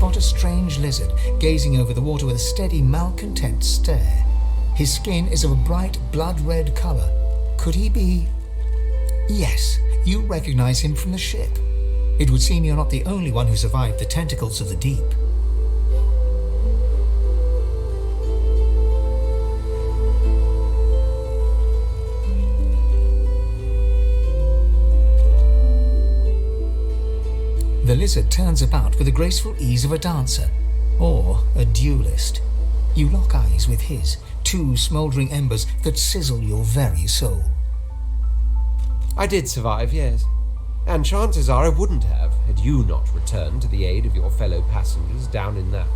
spot a strange lizard gazing over the water with a steady, malcontent stare. His skin is of a bright, blood-red colour. Could he be... Yes, you recognize him from the ship. It would seem you're not the only one who survived the tentacles of the deep. The lizard turns about with the graceful ease of a dancer, or a duelist. You lock eyes with his, two smouldering embers that sizzle your very soul. I did survive, yes. And chances are I wouldn't have, had you not returned to the aid of your fellow passengers down in that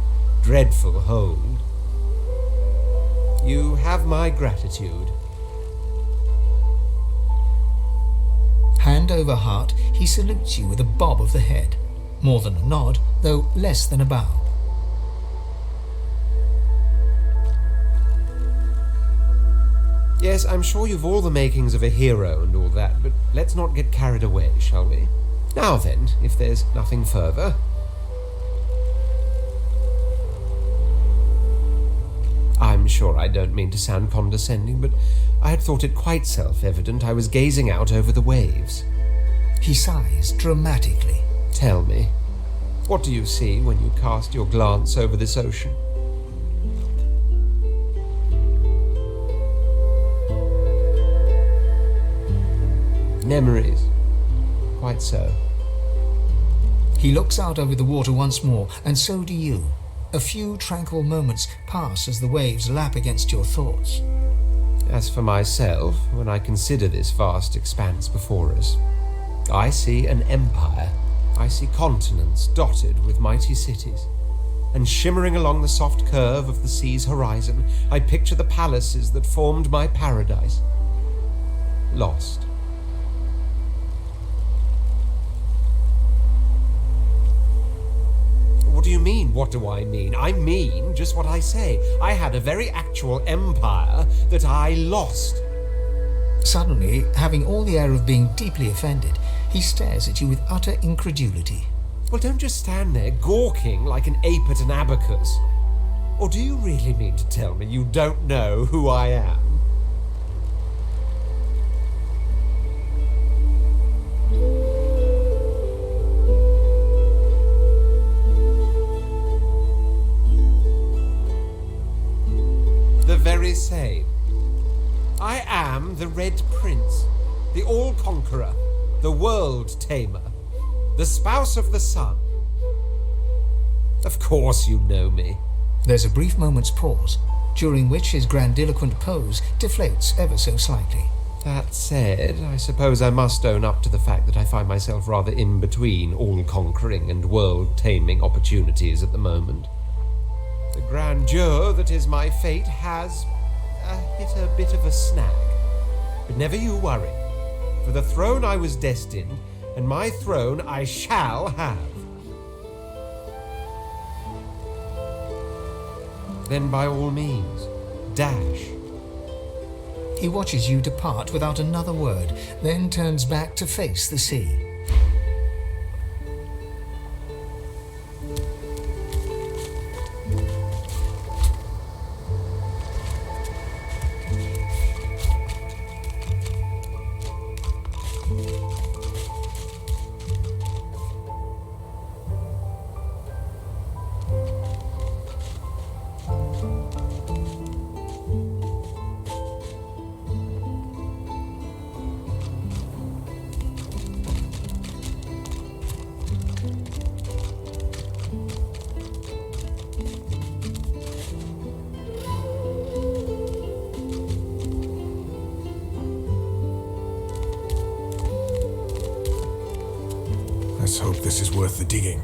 dreadful hold. You have my gratitude. Hand over heart, he salutes you with a bob of the head. More than a nod, though less than a bow. Yes, I'm sure you've all the makings of a hero and all that, but let's not get carried away, shall we? Now then, if there's nothing further. I'm sure I don't mean to sound condescending, but I had thought it quite self-evident I was gazing out over the waves. He sighs dramatically. Tell me, what do you see when you cast your glance over this ocean? Memories. Quite so. He looks out over the water once more, and so do you. A few tranquil moments pass as the waves lap against your thoughts. As for myself, when I consider this vast expanse before us, I see an empire. I see continents dotted with mighty cities. And shimmering along the soft curve of the sea's horizon, I picture the palaces that formed my paradise. Lost. What do you mean, what do I mean? I mean just what I say. I had a very actual empire that I lost. Suddenly, having all the air of being deeply offended, he stares at you with utter incredulity. Well, don't just stand there gawking like an ape at an abacus. Or do you really mean to tell me you don't know who I am? The very same. I am the Red Prince, the All-Conqueror, the World-Tamer, the Spouse of the Sun. Of course you know me. There's a brief moment's pause, during which his grandiloquent pose deflates ever so slightly. That said, I suppose I must own up to the fact that I find myself rather in between all-conquering and world-taming opportunities at the moment. The grandeur that is my fate has hit a bit of a snag. But never you worry. For the throne I was destined, and my throne I shall have. Then by all means, dash. He watches you depart without another word, then turns back to face the sea. Let's hope this is worth the digging.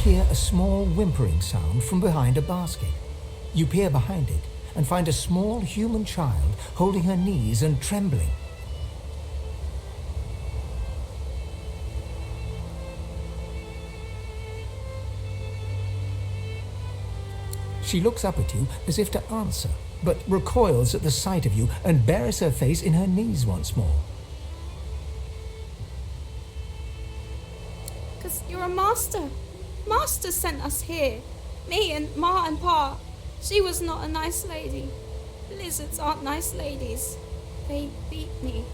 hear a small whimpering sound from behind a basket. You peer behind it and find a small human child holding her knees and trembling. She looks up at you as if to answer, but recoils at the sight of you and buries her face in her knees once more. Because you're a master. Master sent us here. Me and Ma and Pa. She was not a nice lady. Lizards aren't nice ladies. They beat me.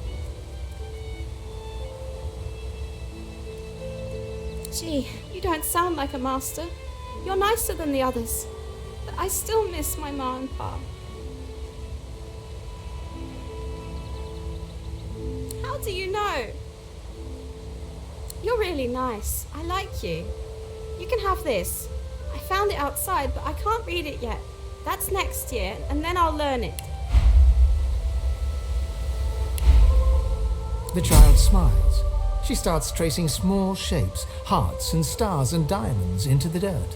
Gee, you don't sound like a master. You're nicer than the others. But I still miss my Ma and Pa. How do you know? You're really nice. I like you. You can have this. I found it outside, but I can't read it yet. That's next year, and then I'll learn it. The child smiles. She starts tracing small shapes, hearts and stars and diamonds into the dirt.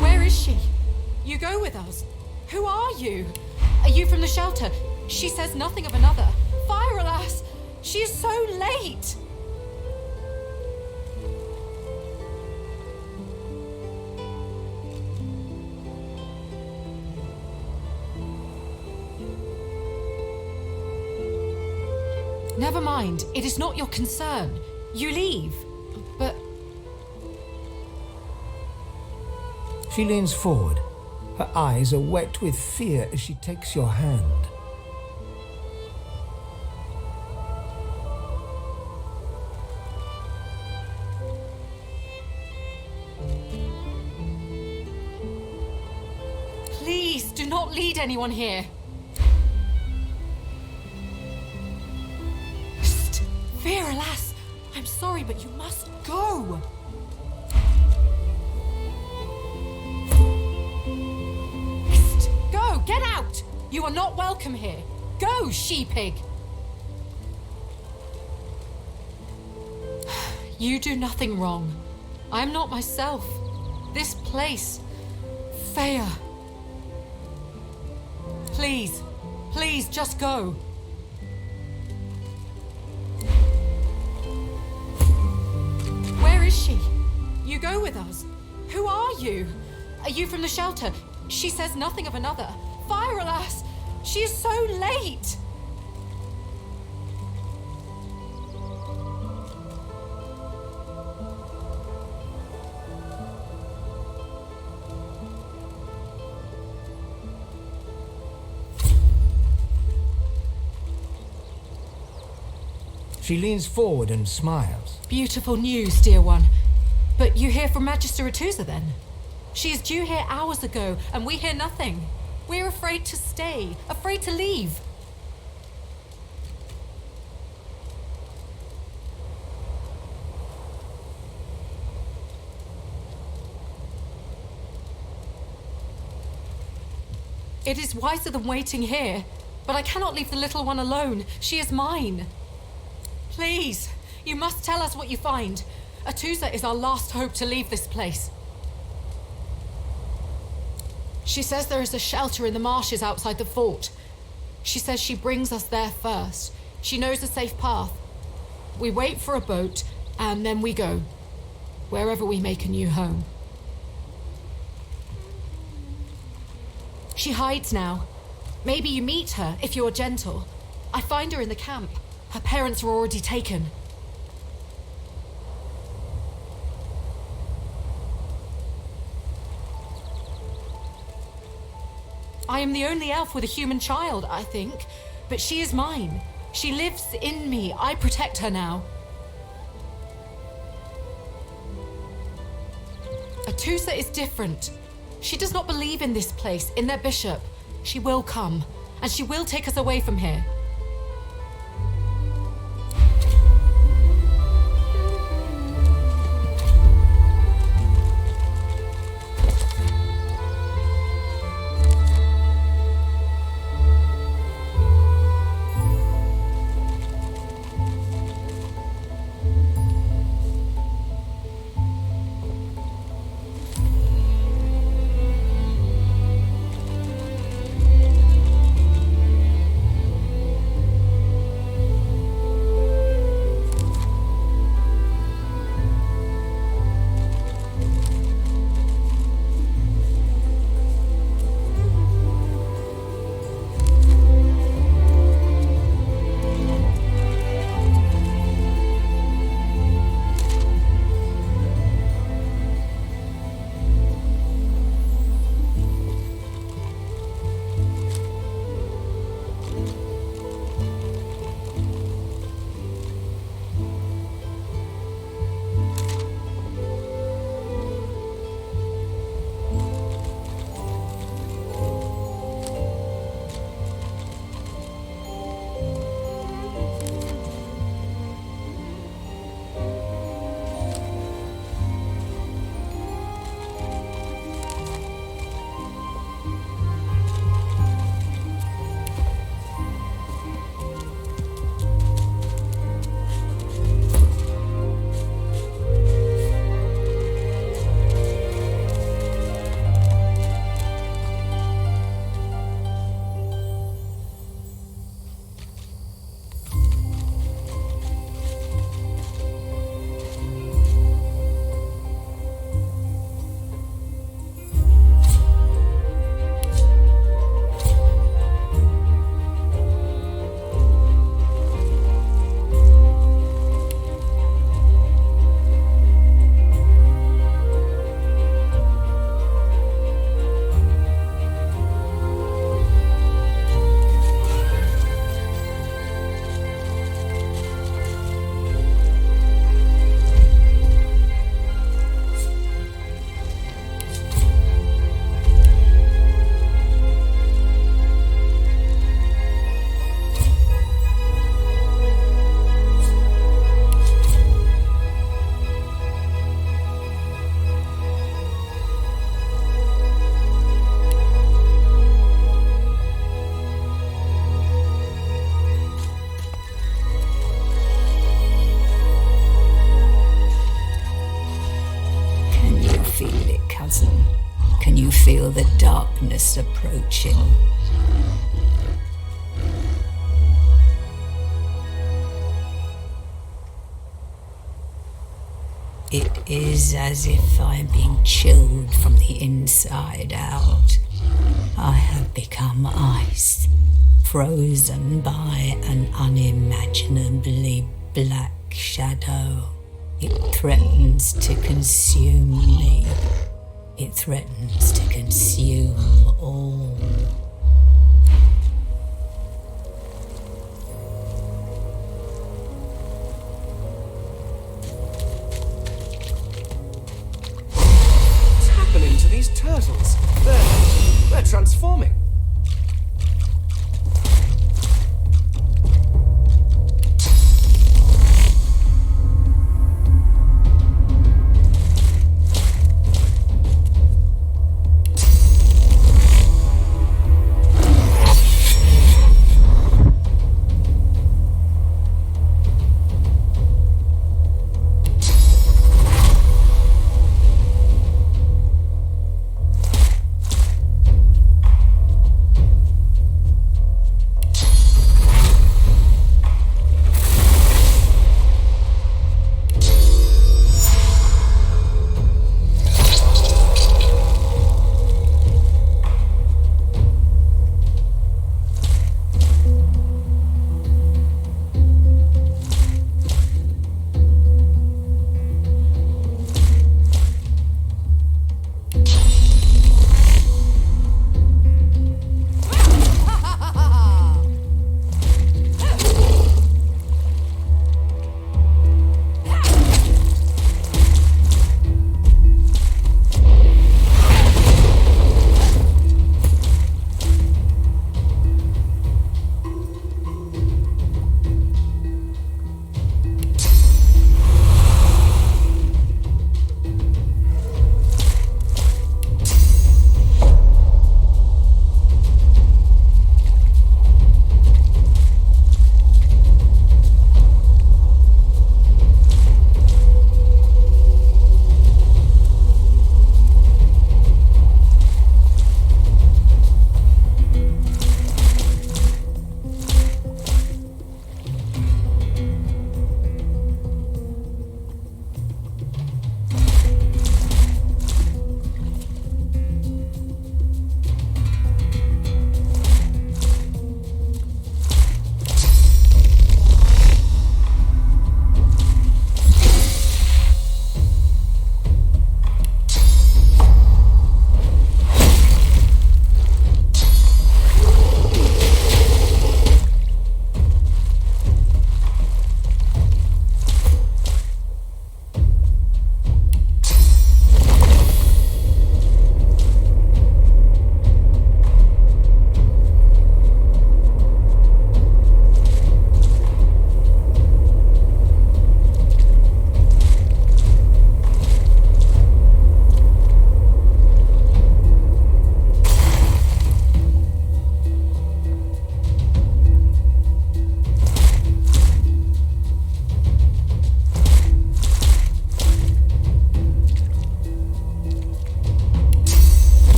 Where is she? You go with us. Who are you? Are you from the shelter? She says nothing of another. Fire, alas! She is so late! Never mind. It is not your concern. You leave. But... She leans forward. Her eyes are wet with fear as she takes your hand. Please, do not lead anyone here. Psst! Fear, alas! I'm sorry, but you must go! Psst! Go! Get out! You are not welcome here. Go, she-pig! You do nothing wrong. I'm not myself. This place... Faya. Please, please, just go. Where is she? You go with us. Who are you? Are you from the shelter? She says nothing of another. Fire, alas! She is so late! She leans forward and smiles. Beautiful news, dear one. But you hear from Magister Atusa then? She is due here hours ago, and we hear nothing. We're afraid to stay, afraid to leave. It is wiser than waiting here, but I cannot leave the little one alone. She is mine. Please, you must tell us what you find. Atusa is our last hope to leave this place. She says there is a shelter in the marshes outside the fort. She says she brings us there first. She knows a safe path. We wait for a boat, and then we go. Wherever we make a new home. She hides now. Maybe you meet her, if you're gentle. I find her in the camp. Her parents were already taken. I am the only elf with a human child, I think. But she is mine. She lives in me. I protect her now. Atusa is different. She does not believe in this place, in their bishop. She will come, and she will take us away from here. darkness approaching. It is as if I am being chilled from the inside out. I have become ice, frozen by an unimaginably black shadow. It threatens to consume me. It threatens to consume all. What's happening to these turtles? They're transforming.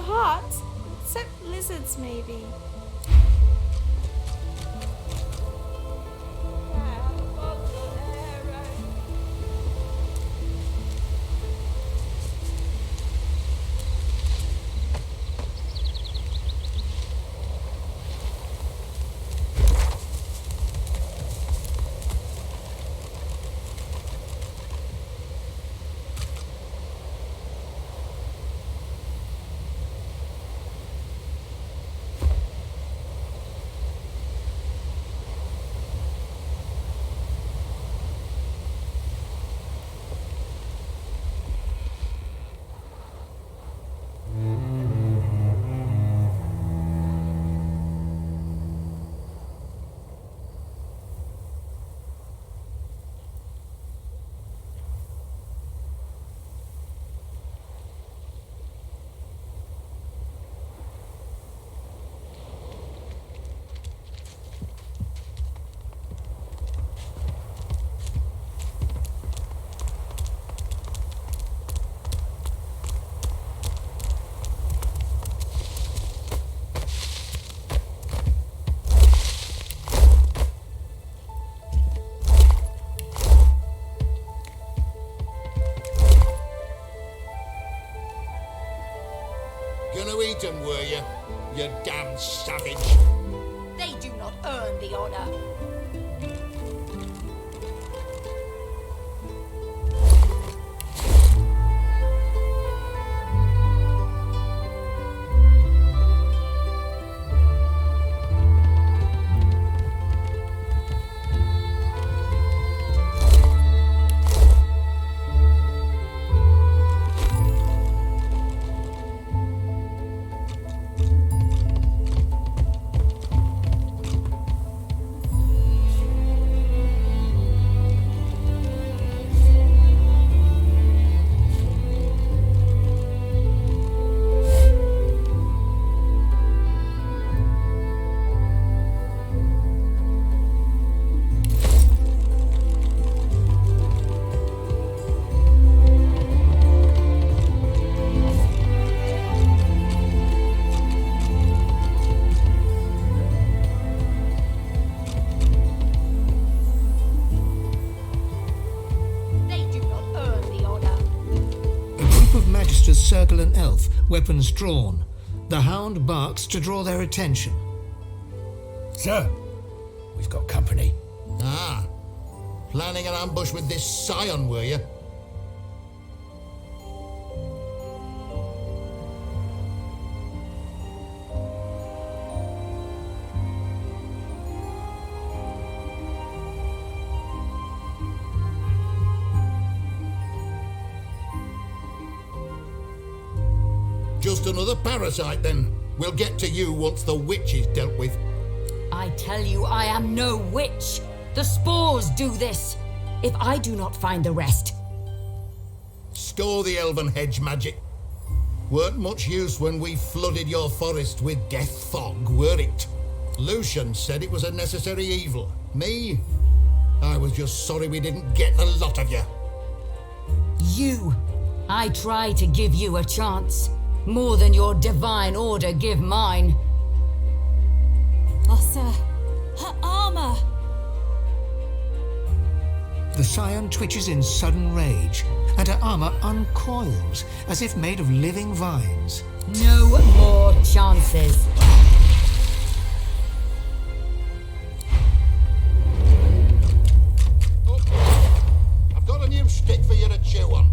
a heart. Except lizards, maybe. Gonna eat 'em, were you? You damn savage. They do not earn the honor. Circle an elf, weapons drawn. The hound barks to draw their attention. Sir, we've got company. Ah, planning an ambush with this scion, were you? Just another parasite, then. We'll get to you once the witch is dealt with. I tell you, I am no witch. The spores do this. If I do not find the rest. Store the elven hedge magic. Weren't much use when we flooded your forest with death fog, were it? Lucian said it was a necessary evil. Me? I was just sorry we didn't get the lot of you. You. I try to give you a chance. More than your divine order give mine. Lohse, her armor! The scion twitches in sudden rage, and her armor uncoils as if made of living vines. No more chances. Oh, I've got a new stick for you to chew on.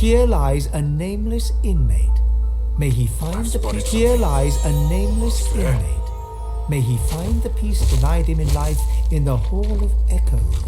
Here lies a nameless inmate. May he find the peace. Here lies a nameless inmate. May he find the peace denied him in life in the Hall of Echoes.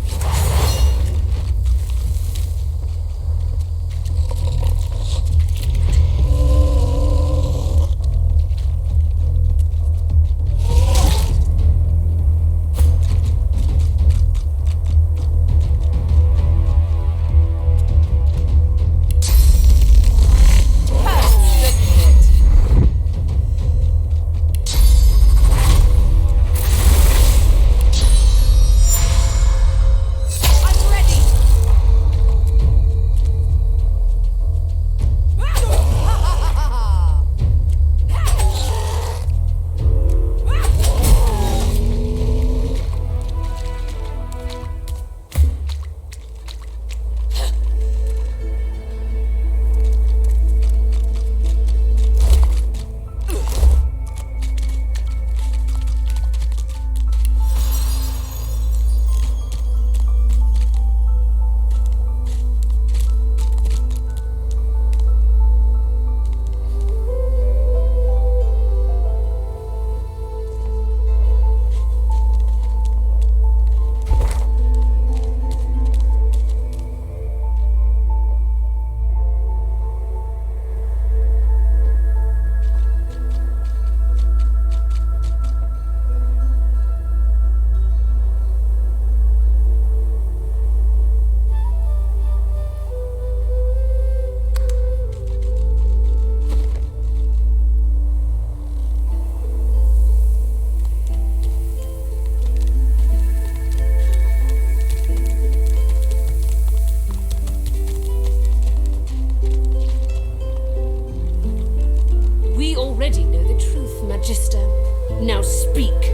Now speak. I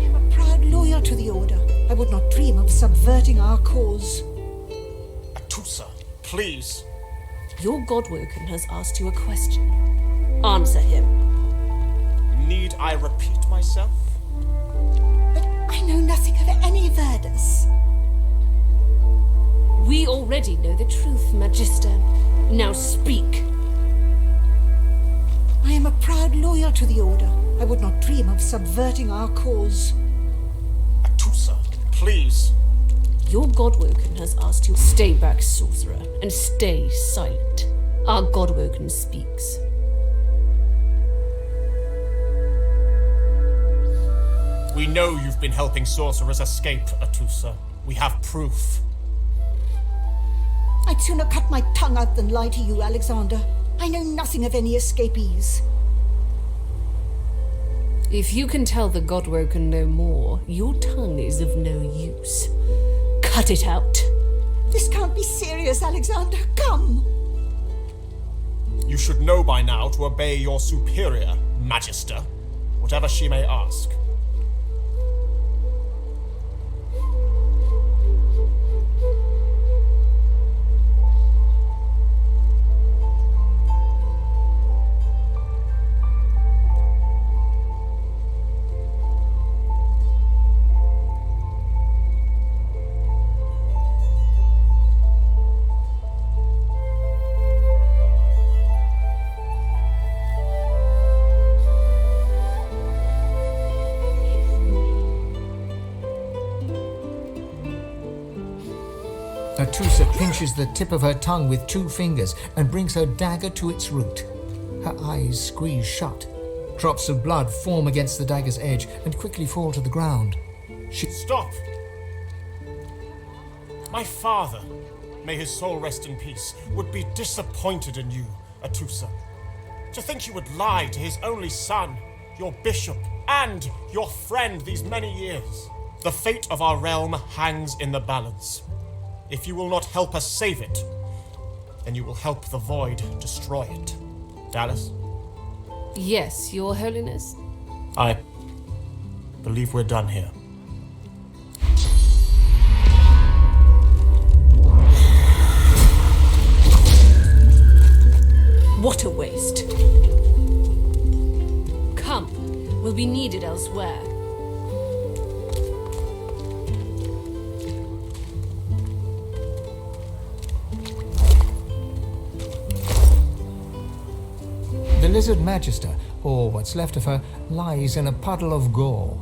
am a proud loyal to the Order. I would not dream of subverting our cause. Atusa, please. Your Godwoken has asked you a question. Answer him. Need I repeat myself? But I know nothing of any Verdus. We already know the truth, Magister. Now speak. I am a proud loyal to the Order. I would not dream of subverting our cause. Atusa, please. Your Godwoken has asked you, stay back, sorcerer, and stay silent. Our Godwoken speaks. We know you've been helping sorcerers escape, Atusa. We have proof. I'd sooner cut my tongue out than lie to you, Alexander. I know nothing of any escapees. If you can tell the Godwoken no more, your tongue is of no use. Cut it out. This can't be serious, Alexander. Come! You should know by now to obey your superior, Magister, whatever she may ask. Atusa pinches the tip of her tongue with 2 fingers and brings her dagger to its root. Her eyes squeeze shut. Drops of blood form against the dagger's edge and quickly fall to the ground. Stop! My father, may his soul rest in peace, would be disappointed in you, Atusa. To think you would lie to his only son, your bishop, and your friend these many years. The fate of our realm hangs in the balance. If you will not help us save it, then you will help the Void destroy it. Dallas? Yes, Your Holiness. I believe we're done here. What a waste. Come, we'll be needed elsewhere. Lizard Magister, or what's left of her, lies in a puddle of gore.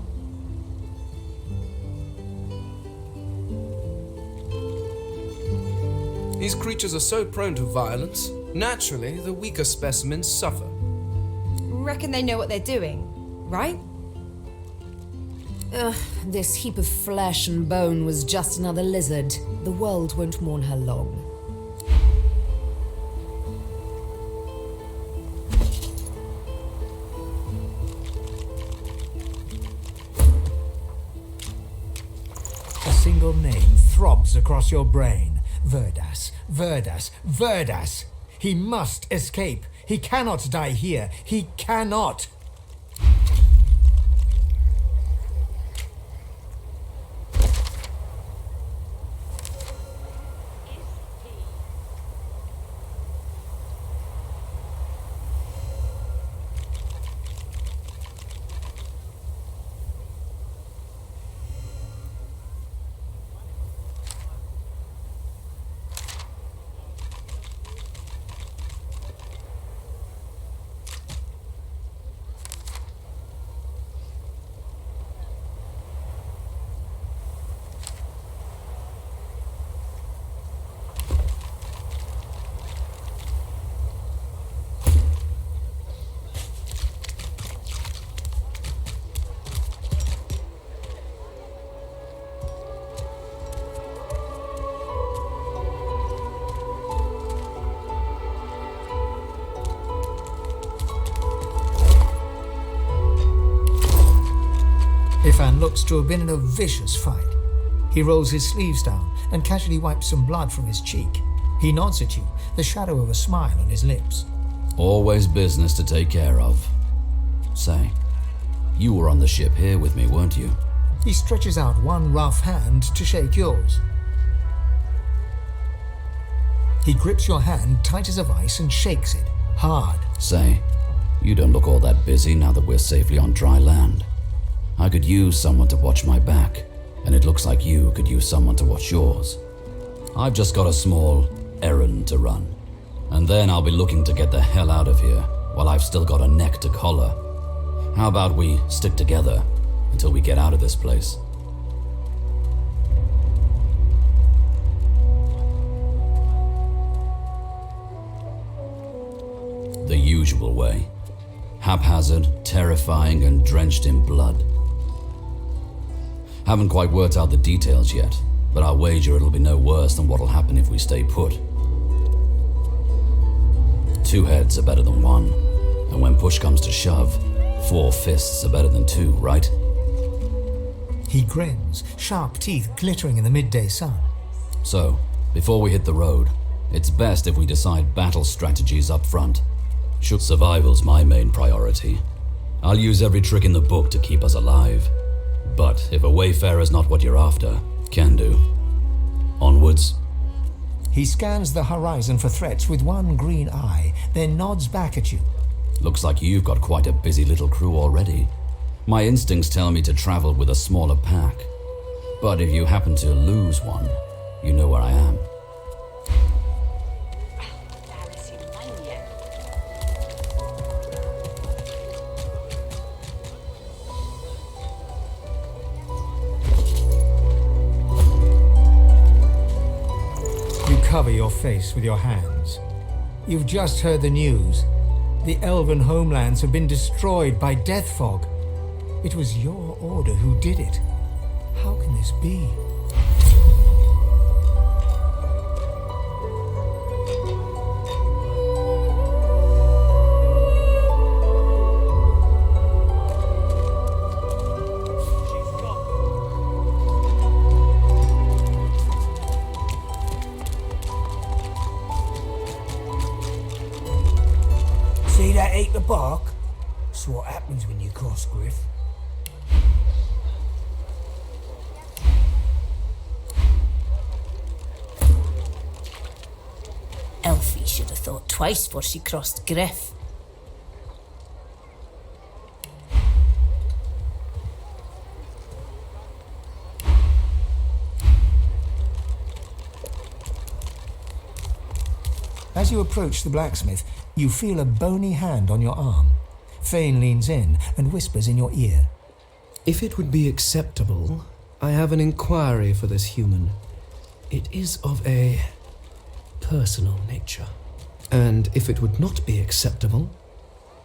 These creatures are so prone to violence. Naturally, the weaker specimens suffer. Reckon they know what they're doing, right? Ugh, this heap of flesh and bone was just another lizard. The world won't mourn her long. A single name throbs across your brain. Verdas, Verdas, Verdas! He must escape! He cannot die here! He cannot! Ifan looks to have been in a vicious fight. He rolls his sleeves down and casually wipes some blood from his cheek. He nods at you, the shadow of a smile on his lips. Always business to take care of. Say, you were on the ship here with me, weren't you? He stretches out one rough hand to shake yours. He grips your hand tight as a vice and shakes it, hard. Say, you don't look all that busy now that we're safely on dry land. I could use someone to watch my back, and it looks like you could use someone to watch yours. I've just got a small errand to run, and then I'll be looking to get the hell out of here while I've still got a neck to collar. How about we stick together until we get out of this place? The usual way. Haphazard, terrifying, and drenched in blood. Haven't quite worked out the details yet, but I'll wager it'll be no worse than what'll happen if we stay put. 2 heads are better than 1, and when push comes to shove, 4 fists are better than 2, right? He grins, sharp teeth glittering in the midday sun. So, before we hit the road, it's best if we decide battle strategies up front. Survival's my main priority. I'll use every trick in the book to keep us alive. But if a Wayfarer's not what you're after, can do. Onwards. He scans the horizon for threats with one green eye, then nods back at you. Looks like you've got quite a busy little crew already. My instincts tell me to travel with a smaller pack. But if you happen to lose one, you know where I am. Cover your face with your hands. You've just heard the news. The elven homelands have been destroyed by death fog. It was your order who did it. How can this be? See that ache the bark? That's what happens when you cross Griff. Elfie should have thought twice before she crossed Griff. As As you approach the blacksmith, you feel a bony hand on your arm. Fane leans in and whispers in your ear. If it would be acceptable, I have an inquiry for this human. It is of a personal nature. And if it would not be acceptable,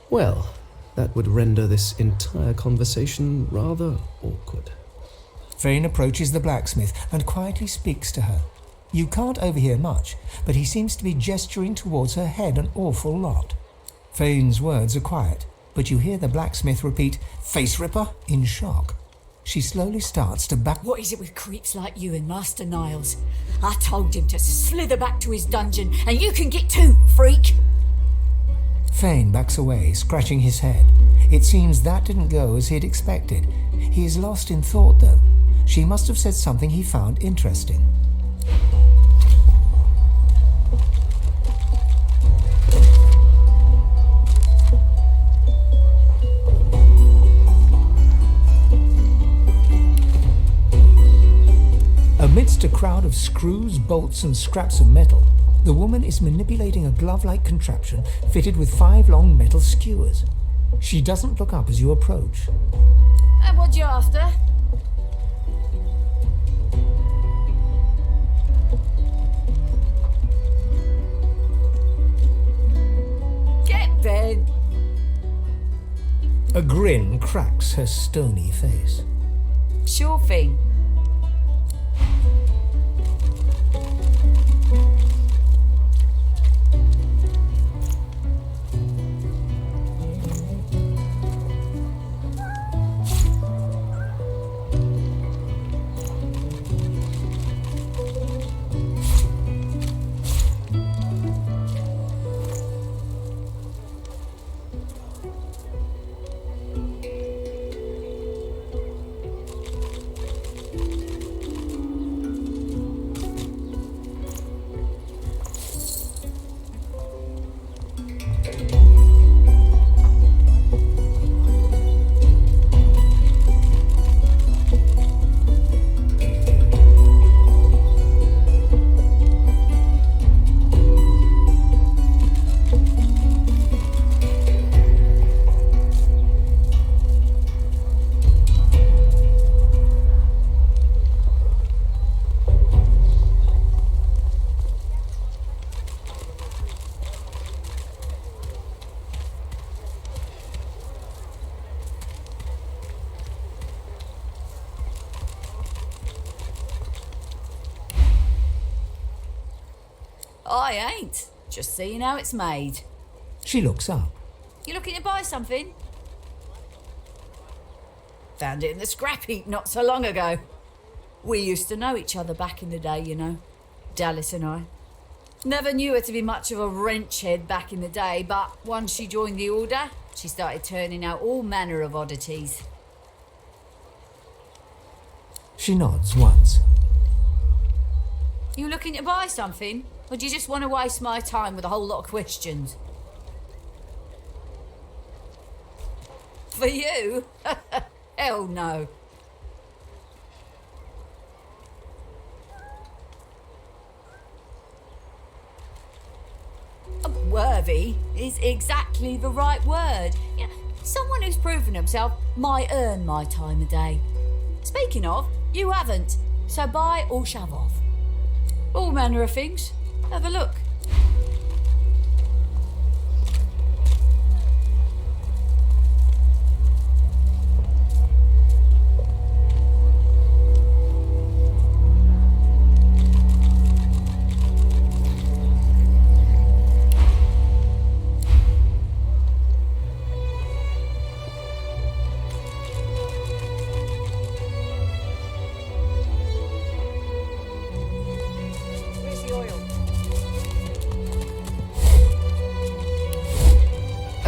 well, that would render this entire conversation rather awkward. Fane approaches the blacksmith and quietly speaks to her. You can't overhear much, but he seems to be gesturing towards her head an awful lot. Fane's words are quiet, but you hear the blacksmith repeat, "Face ripper," in shock. She slowly starts to back... What is it with creeps like you and Master Niles? I told him to slither back to his dungeon, and you can get too, freak! Fane backs away, scratching his head. It seems that didn't go as he'd expected. He is lost in thought, though. She must have said something he found interesting. Amidst a crowd of screws, bolts, and scraps of metal, the woman is manipulating a glove-like contraption fitted with 5 long metal skewers. She doesn't look up as you approach. And what you after? Get bent. A grin cracks her stony face. Sure thing. I ain't. Just seeing how it's made. She looks up. You looking to buy something? Found it in the scrap heap not so long ago. We used to know each other back in the day, you know. Dallas and I. Never knew her to be much of a wrench head back in the day, but once she joined the Order, she started turning out all manner of oddities. She nods once. You looking to buy something? Or do you just want to waste my time with a whole lot of questions? For you? Hell no. Worthy is exactly the right word. You know, someone who's proven himself might earn my time of day. Speaking of, you haven't, so buy or shove off. All manner of things. Have a look.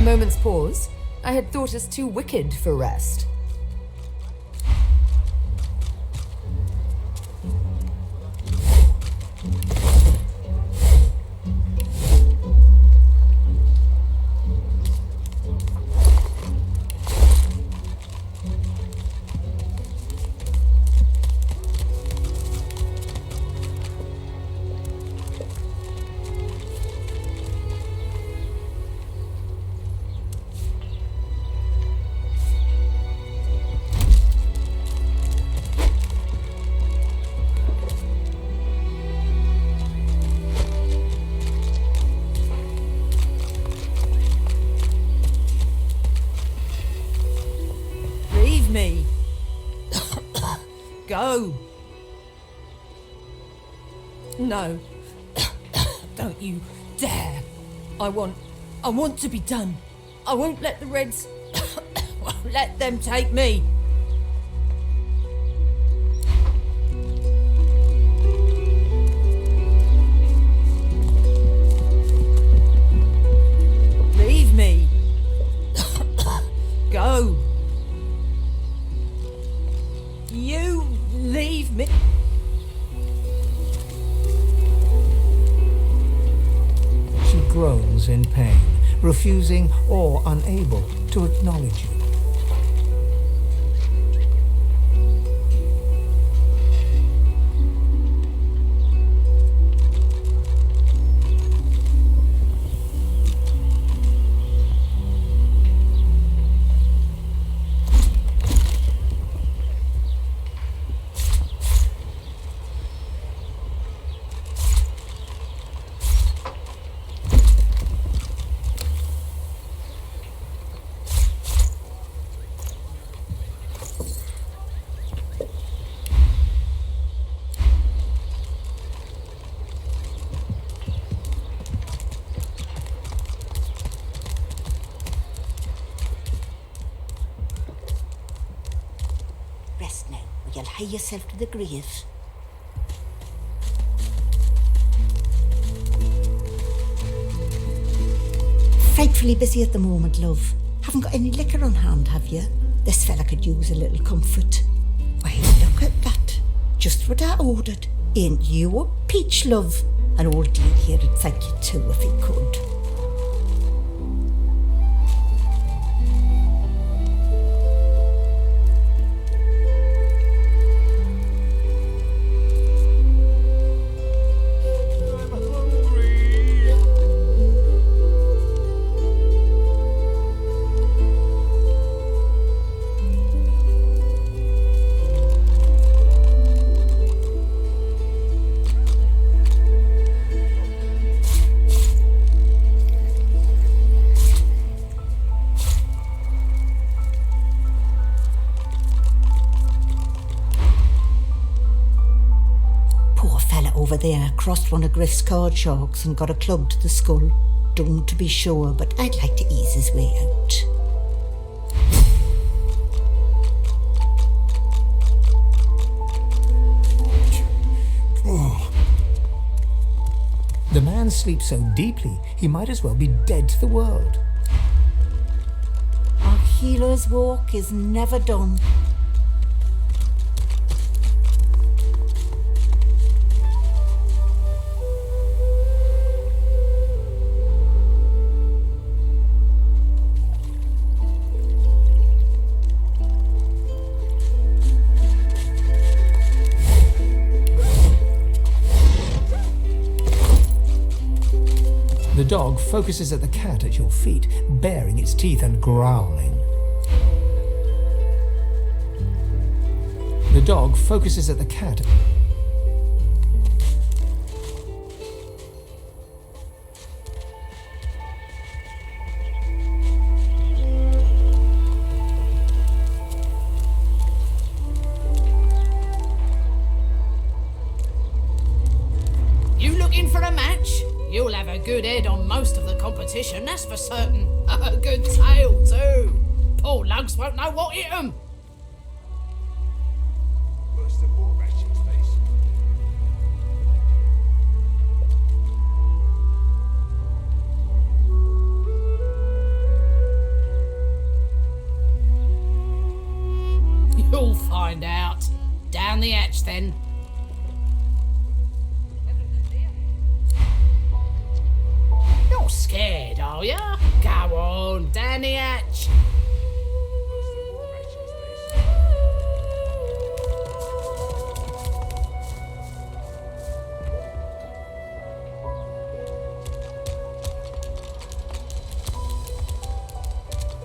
Moment's pause. I had thought us too wicked for rest. me. Go. No. Don't you dare. I want to be done. I won't let the Reds... won't let them take me. Leave me. Go. You leave me. She groans in pain, refusing or unable to acknowledge you. Rest now, or you'll hie yourself to the grave. Frightfully busy at the moment, love. Haven't got any liquor on hand, have you? This fella could use a little comfort. Why, look at that. Just what I ordered. Ain't you a peach, love? An old dear here'd thank you too if he could. Over there, crossed one of Griff's card sharks and got a club to the skull. Don't to be sure, but I'd like to ease his way out. The man sleeps so deeply, he might as well be dead to the world. Our healer's walk is never done. The dog focuses at the cat at your feet, baring its teeth and growling. The dog focuses at the cat. You looking for a match? You'll have a good head on most of the competition, that's for certain. A good tail, too. Poor lugs won't know what hit 'em. Worse than more ratchets, face. You'll find out. Down the hatch, then. Not scared, are ya? Go on, down the hatch.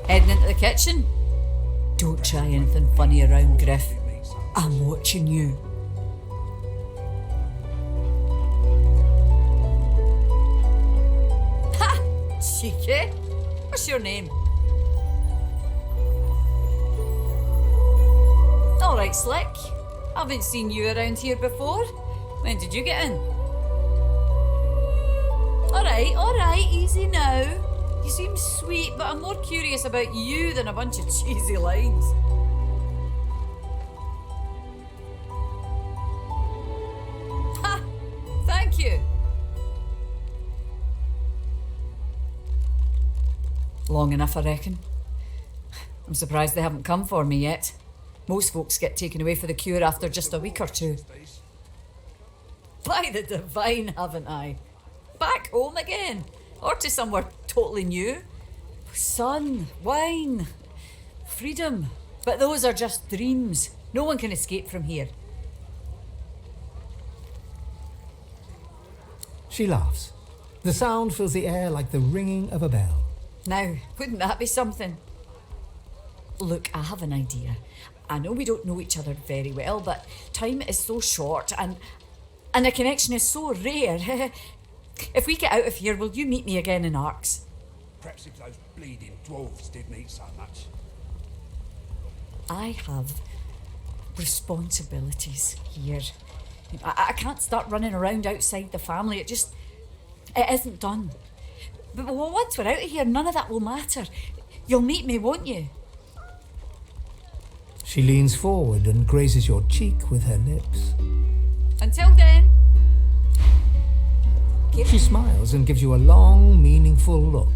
Heading into the kitchen? Don't try anything funny around, Griff. I'm watching you. Ha! Cheeky. What's your name? quite slick. Haven't seen you around here before. When did you get in? Alright, easy now. You seem sweet, but I'm more curious about you than a bunch of cheesy lines. Ha! Thank you. Long enough, I reckon. I'm surprised they haven't come for me yet. Most folks get taken away for the cure after just a week or two. By the divine, haven't I? Back home again. Or to somewhere totally new. Sun, wine, freedom. But those are just dreams. No one can escape from here. She laughs. The sound fills the air like the ringing of a bell. Now, wouldn't that be something? Look, I have an idea. I know we don't know each other very well, but time is so short and a connection is so rare. If we get out of here, will you meet me again in Arks? Perhaps if those bleeding dwarves didn't eat so much. I have responsibilities here. I can't start running around outside the family. It isn't done. But once we're out of here, none of that will matter. You'll meet me, won't you? She leans forward and grazes your cheek with her lips. Until then. She smiles and gives you a long, meaningful look.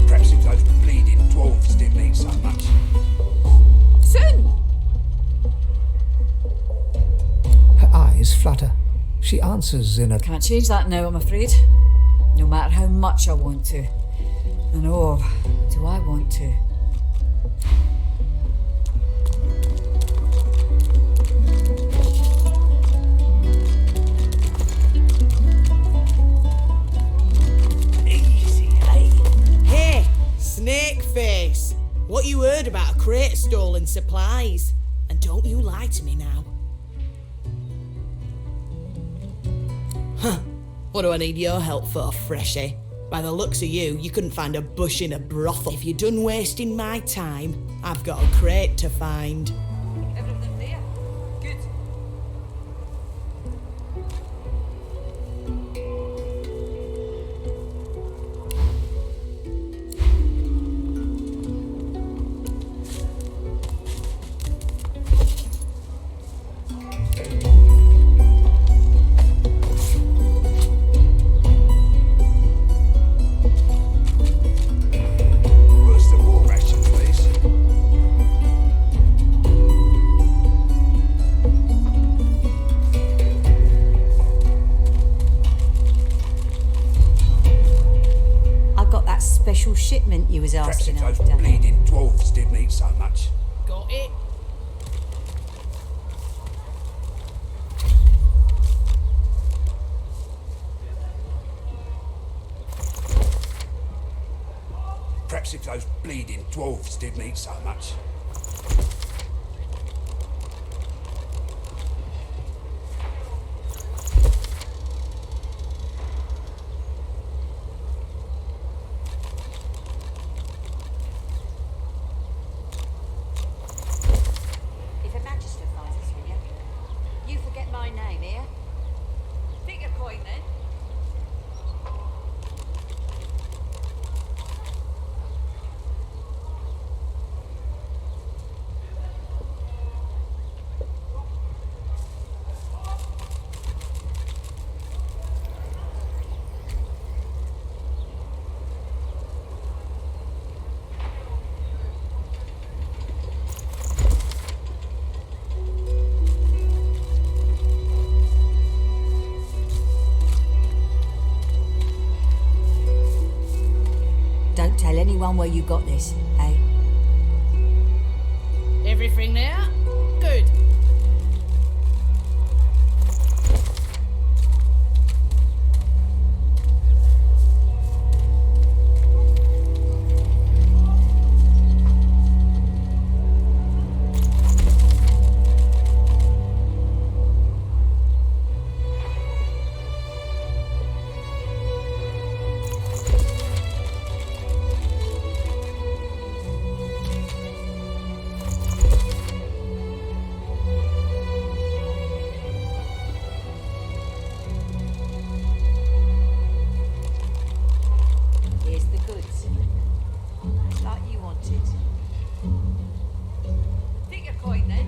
Perhaps if those bleeding dwarves didn't eat so much. Soon! Her eyes flutter. She answers in a... Can't change that now, I'm afraid. No matter how much I want to. And oh, do I want to. Easy, eh? Hey, snake face. What you heard about a crate stolen supplies? And don't you lie to me now. Huh. What do I need your help for, Freshie? By the looks of you, you couldn't find a bush in a brothel. If you're done wasting my time, I've got a crate to find. Everything there? Good. Worse than war rations, please. I got that special shipment you was Perhaps asking if those after. bleeding dwarves didn't eat so much. Got it? Perhaps if those bleeding dwarves didn't eat so much. If a magister finds us here, you forget my name, here. Take your coin then. Don't tell anyone where you got this, eh? Everything there? Good. wanted. Pick a coin then.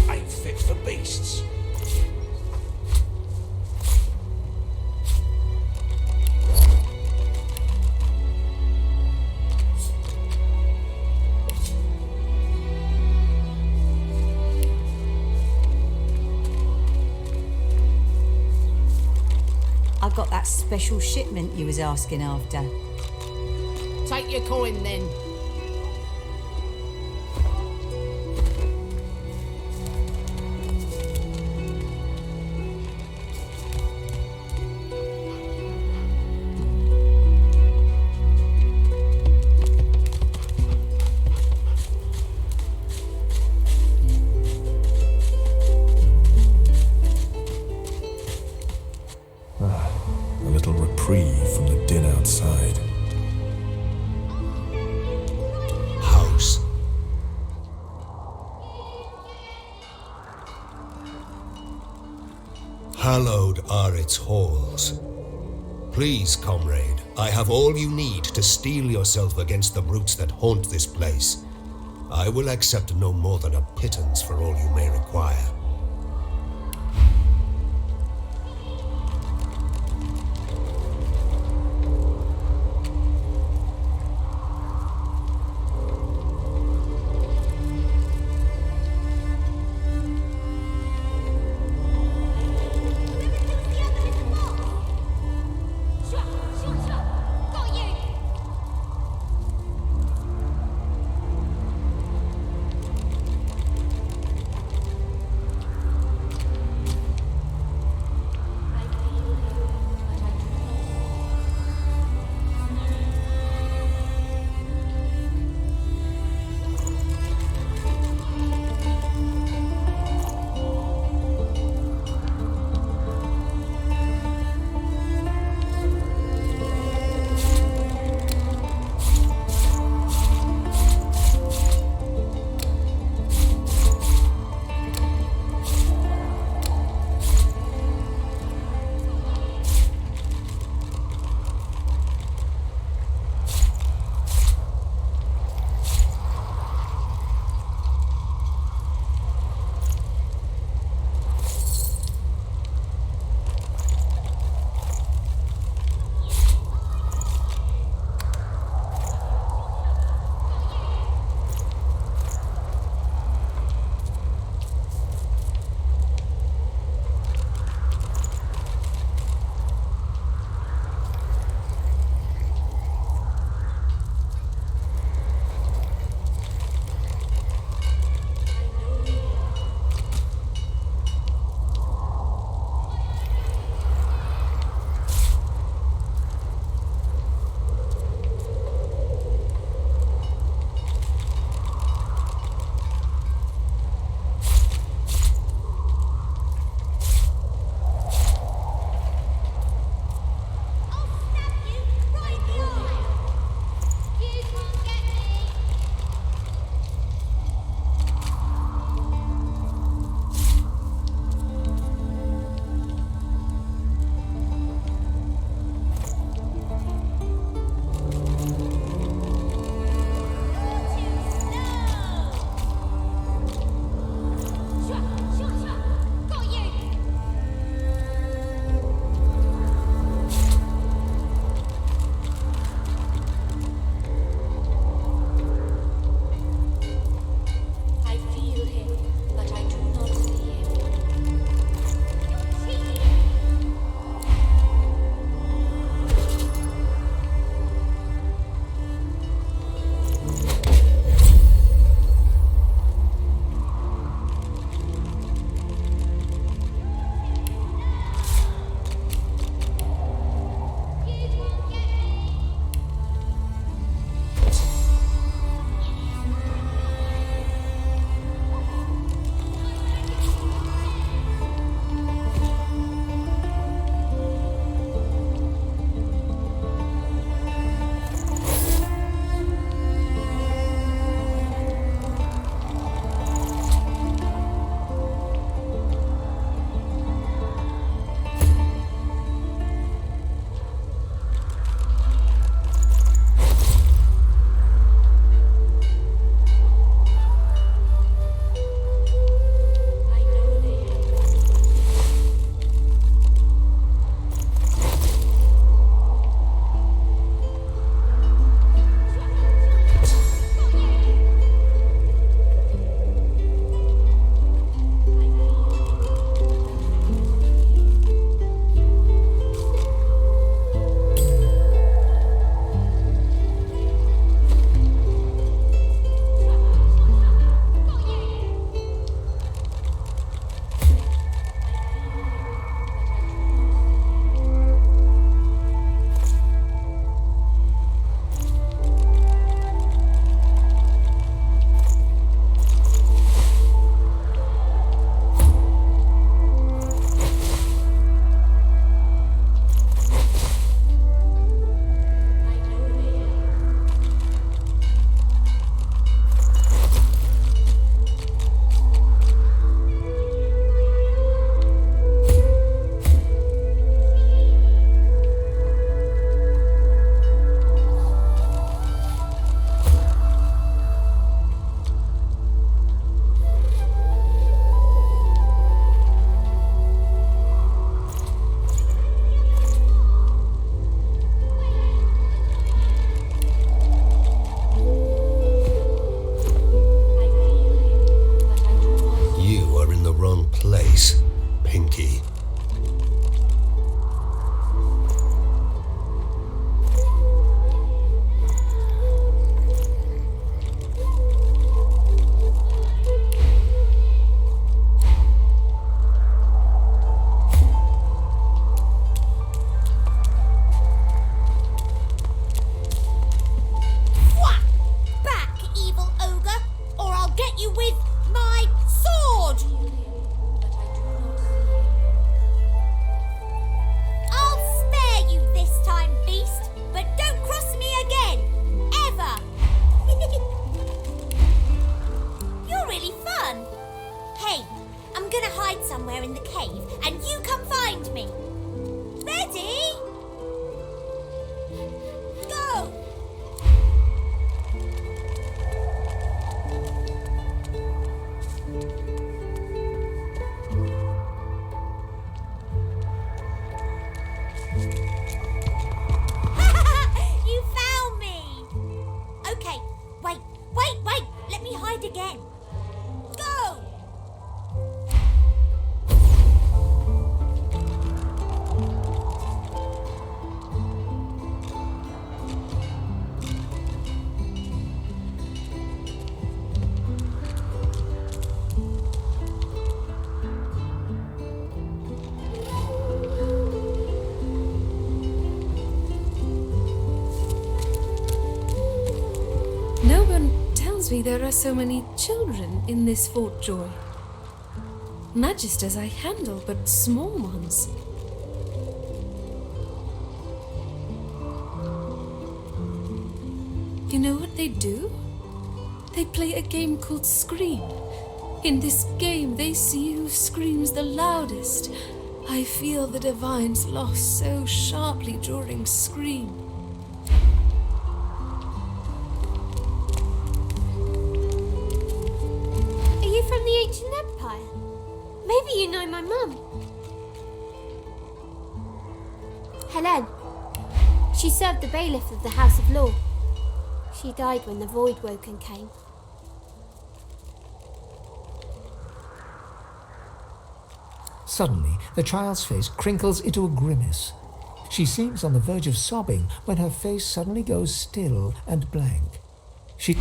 Ain't fit for beasts. I got that special shipment you was asking after. Take your coin then. A little reprieve from the din outside. House. Hallowed are its halls. Please, comrade, I have all you need to steel yourself against the brutes that haunt this place. I will accept no more than a pittance for all you may require. face, Pinky. There are so many children in this Fort Joy. Magisters I handle, but small ones. You know what they do? They play a game called Scream. In this game, they see who screams the loudest. I feel the Divine's loss so sharply during Scream. Maybe you know my mum. Helen. She served the bailiff of the House of Law. She died when the Voidwoken came. Suddenly, the child's face crinkles into a grimace. She seems on the verge of sobbing when her face suddenly goes still and blank. She...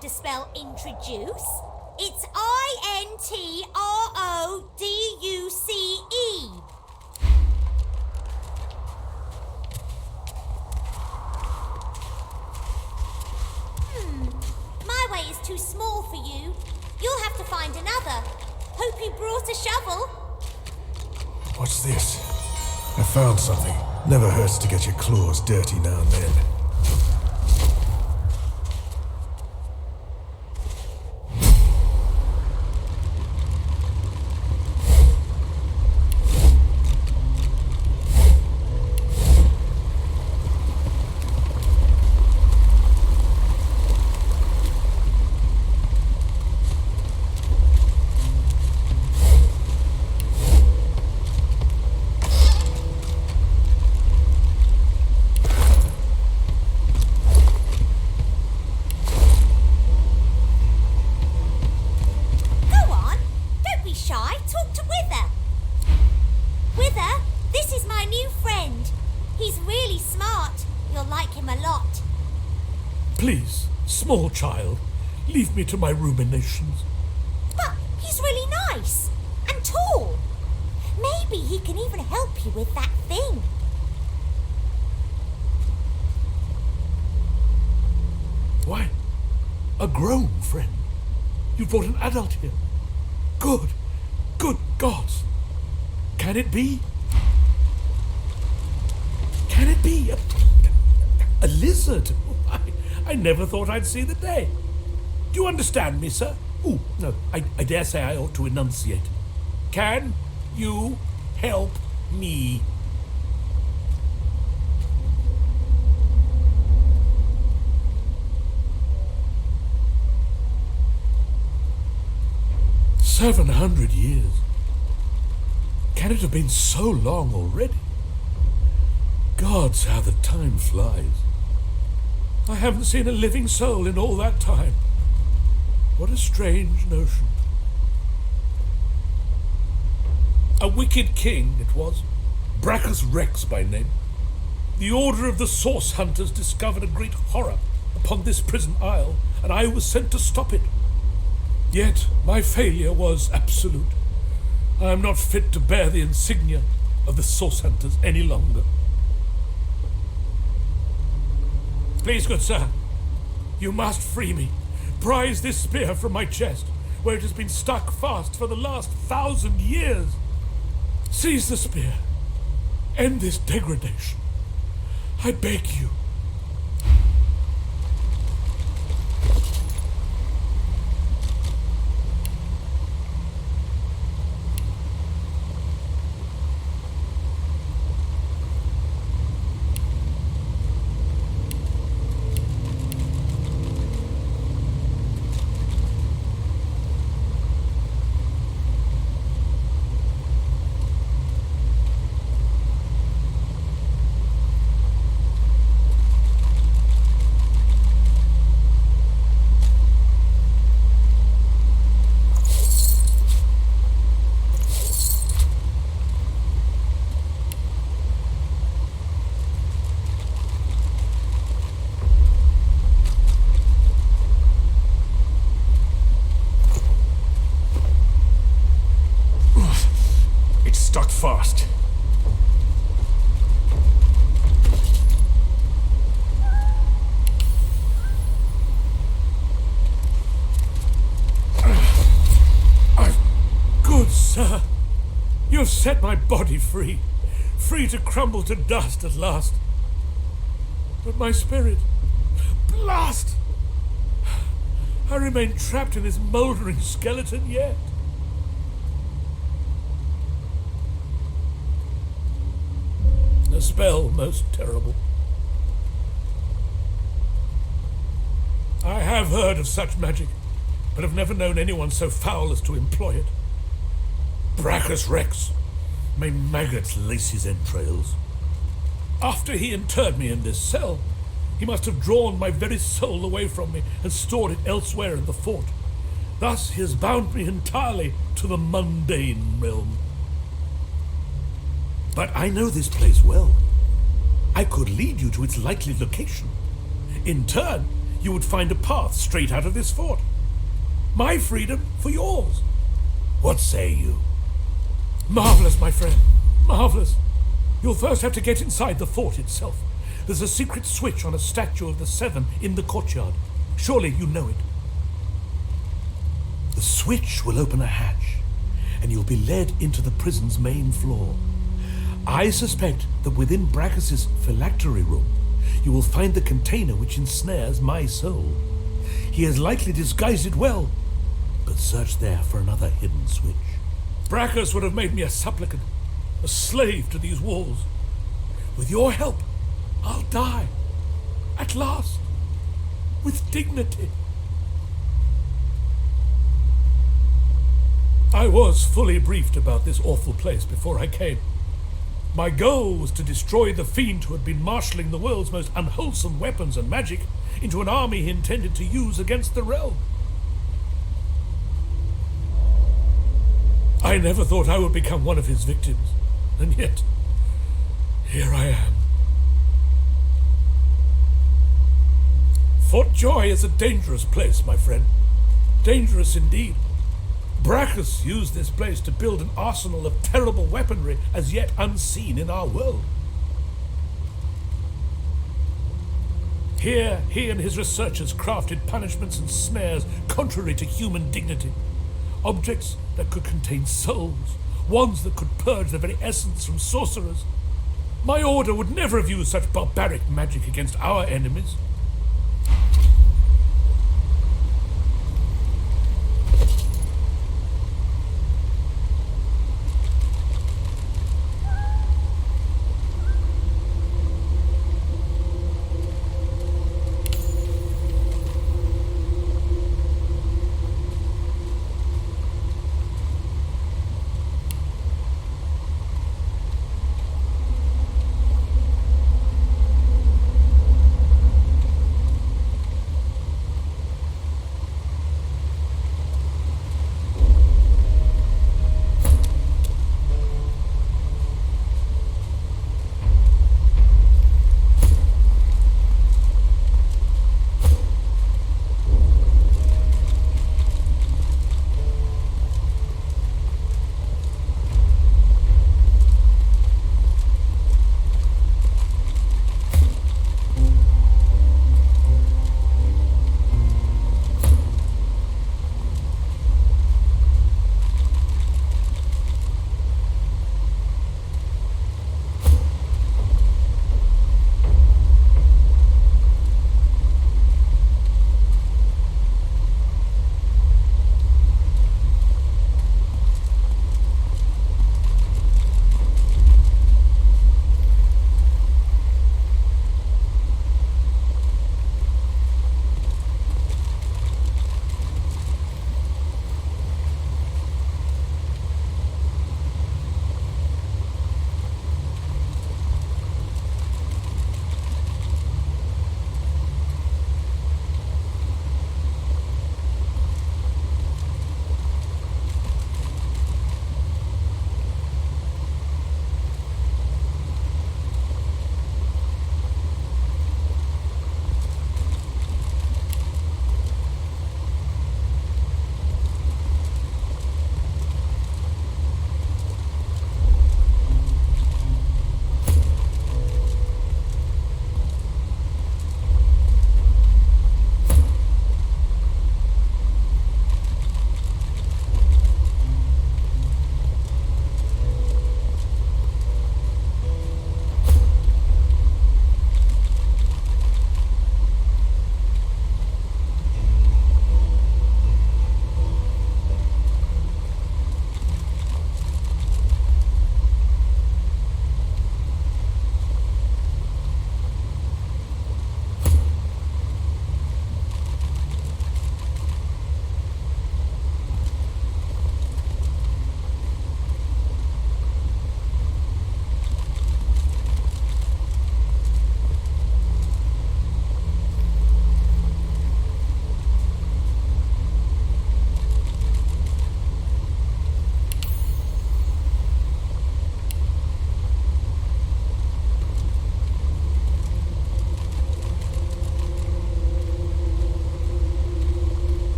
To spell introduce. It's INTRODUCE. My way is too small for you. You'll have to find another. Hope you brought a shovel. What's this? I found something. Never hurts to get your claws dirty now and then. Please, small child, leave me to my ruminations. But he's really nice and tall. Maybe he can even help you with that thing. Why? A grown friend? You brought an adult here? Good gods. Can it be? Can it be a lizard? I never thought I'd see the day. Do you understand me, sir? Oh, no, I dare say I ought to enunciate. Can you help me? 700 years. Can it have been so long already? Gods, how the time flies. I haven't seen a living soul in all that time. What a strange notion. A wicked king it was, Brachus Rex by name. The Order of the Source Hunters discovered a great horror upon this prison isle, and I was sent to stop it. Yet my failure was absolute. I am not fit to bear the insignia of the Source Hunters any longer. Please, good sir, you must free me. Prise this spear from my chest, where it has been stuck fast for the last 1,000 years. Seize the spear. End this degradation. I beg you. Stuck fast. Good sir, you have set my body free, free to crumble to dust at last. But my spirit, blast! I remain trapped in this mouldering skeleton yet. A spell most terrible. I have heard of such magic, but have never known anyone so foul as to employ it. Brachus Rex, may maggots lace his entrails. After he interred me in this cell, he must have drawn my very soul away from me and stored it elsewhere in the fort. Thus he has bound me entirely to the mundane realm. But I know this place well. I could lead you to its likely location. In turn, you would find a path straight out of this fort. My freedom for yours. What say you? Marvelous, my friend. Marvelous. You'll first have to get inside the fort itself. There's a secret switch on a statue of the Seven in the courtyard. Surely you know it. The switch will open a hatch, and you'll be led into the prison's main floor. I suspect that within Brachus's phylactery room, you will find the container which ensnares my soul. He has likely disguised it well, but search there for another hidden switch. Brachus would have made me a supplicant, a slave to these walls. With your help, I'll die, at last, with dignity. I was fully briefed about this awful place before I came. My goal was to destroy the fiend who had been marshalling the world's most unwholesome weapons and magic into an army he intended to use against the realm. I never thought I would become one of his victims, and yet, here I am. Fort Joy is a dangerous place, my friend. Dangerous indeed. Brachus used this place to build an arsenal of terrible weaponry as yet unseen in our world. Here, he and his researchers crafted punishments and snares contrary to human dignity. Objects that could contain souls, wands that could purge the very essence from sorcerers. My order would never have used such barbaric magic against our enemies.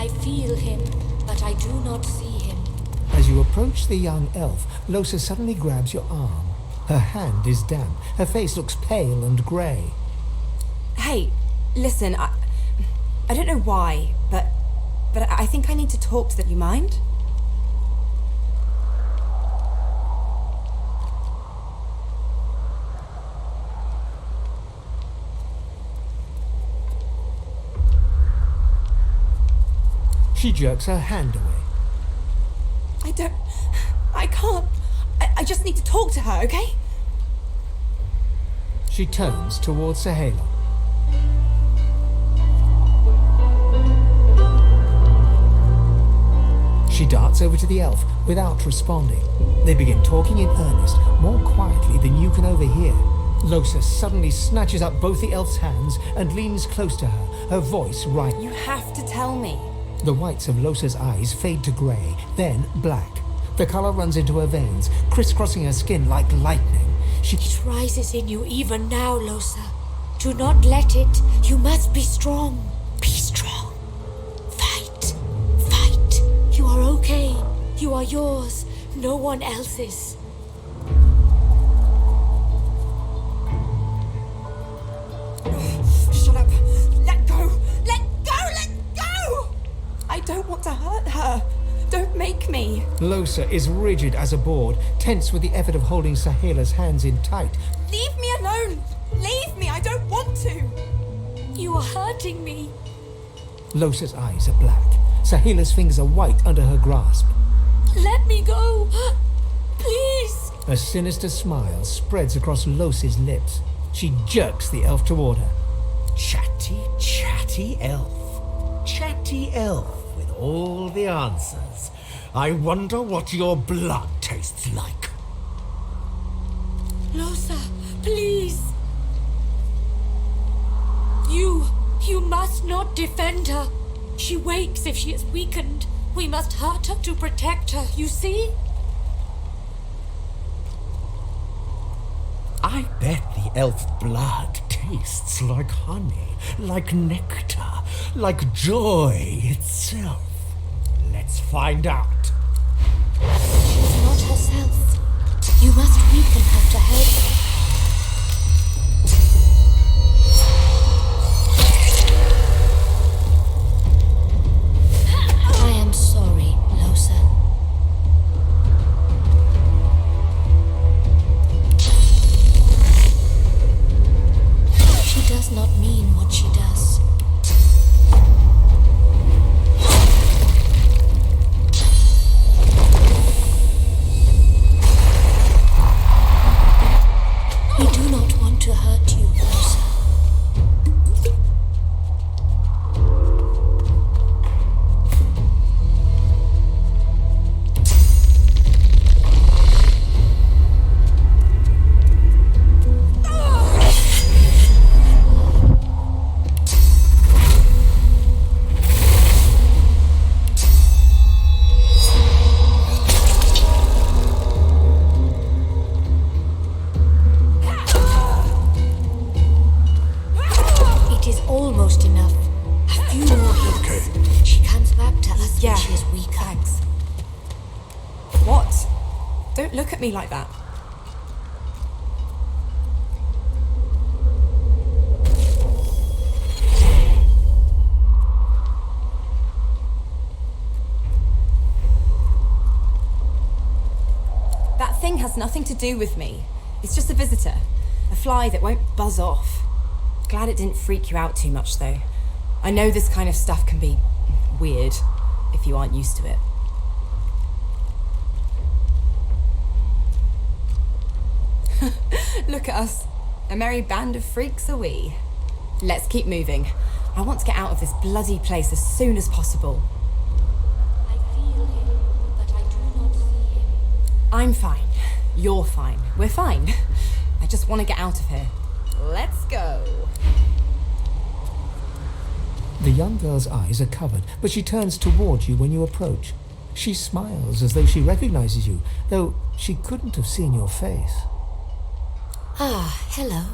I feel him, but I do not see him. As you approach the young elf, Lohse suddenly grabs your arm. Her hand is damp. Her face looks pale and grey. Hey, listen, I don't know why, but I think I need to talk to them. You mind? She jerks her hand away. I can't. I just need to talk to her, okay? She turns towards Sebille. She darts over to the elf without responding. They begin talking in earnest, more quietly than you can overhear. Lohse suddenly snatches up both the elf's hands and leans close to her, her voice right. You have to tell me. The whites of Lohse's eyes fade to grey, then black. The colour runs into her veins, crisscrossing her skin like lightning. It rises in you even now, Lohse. Do not let it. You must be strong. Be strong. Fight. Fight. You are okay. You are yours. No one else's. Shut up. Let go. Let go. Let go. I don't want to hurt her. Don't make me. Lohse is rigid as a board, tense with the effort of holding Sebille's hands in tight. Leave me alone. Leave me. I don't want to. You are hurting me. Lohse's eyes are black. Sebille's fingers are white under her grasp. Let me go. Please. A sinister smile spreads across Lohse's lips. She jerks the elf toward her. Chatty elf. Chatty elf with all the answers. I wonder what your blood tastes like. Lohse, please. You must not defend her. She wakes if she is weakened. We must hurt her to protect her, you see? I bet the elf blood tastes like honey, like nectar, like joy itself. Let's find out. She's not herself. You must weaken her to help her. I am sorry, Lohse. She does not mean what she does. We do not want to hurt you, Lohse. It is almost enough. A few more hits. Okay. She comes back to us Yeah, when she is weaker. Thanks. What? Don't look at me like that. That thing has nothing to do with me. It's just a visitor. A fly that won't buzz off. Glad it didn't freak you out too much, though. I know this kind of stuff can be weird if you aren't used to it. Look at us. A merry band of freaks are we. Let's keep moving. I want to get out of this bloody place as soon as possible. I feel him, but I do not see him. I'm fine. You're fine. We're fine. I just want to get out of here. Let's go. The young girl's eyes are covered, but she turns toward you when you approach. She smiles as though she recognizes you, though she couldn't have seen your face. Ah, hello.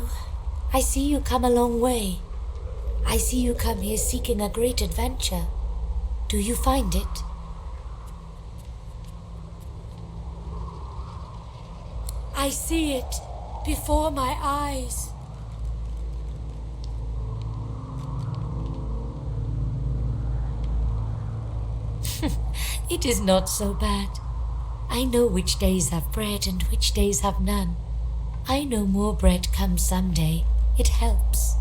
I see you come a long way. I see you come here seeking a great adventure. Do you find it? I see it before my eyes. It is not so bad. I know which days have bread and which days have none. I know more bread comes someday. It helps.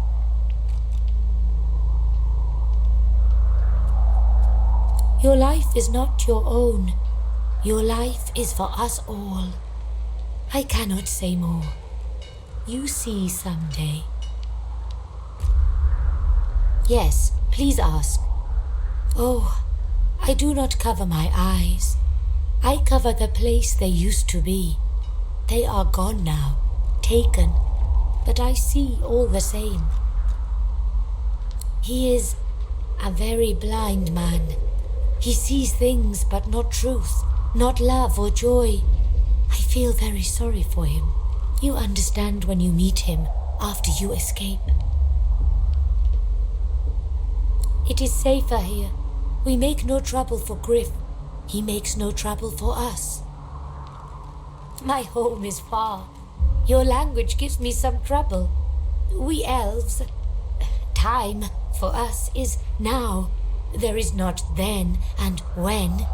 Your life is not your own. Your life is for us all. I cannot say more. You see someday. Yes, please ask. Oh, I do not cover my eyes. I cover the place they used to be. They are gone now, taken, but I see all the same. He is a very blind man. He sees things but not truth, not love or joy. I feel very sorry for him. You understand when you meet him after you escape. It is safer here. We make no trouble for Griff. He makes no trouble for us. My home is far. Your language gives me some trouble. We elves... Time, for us, is now. There is not then and when.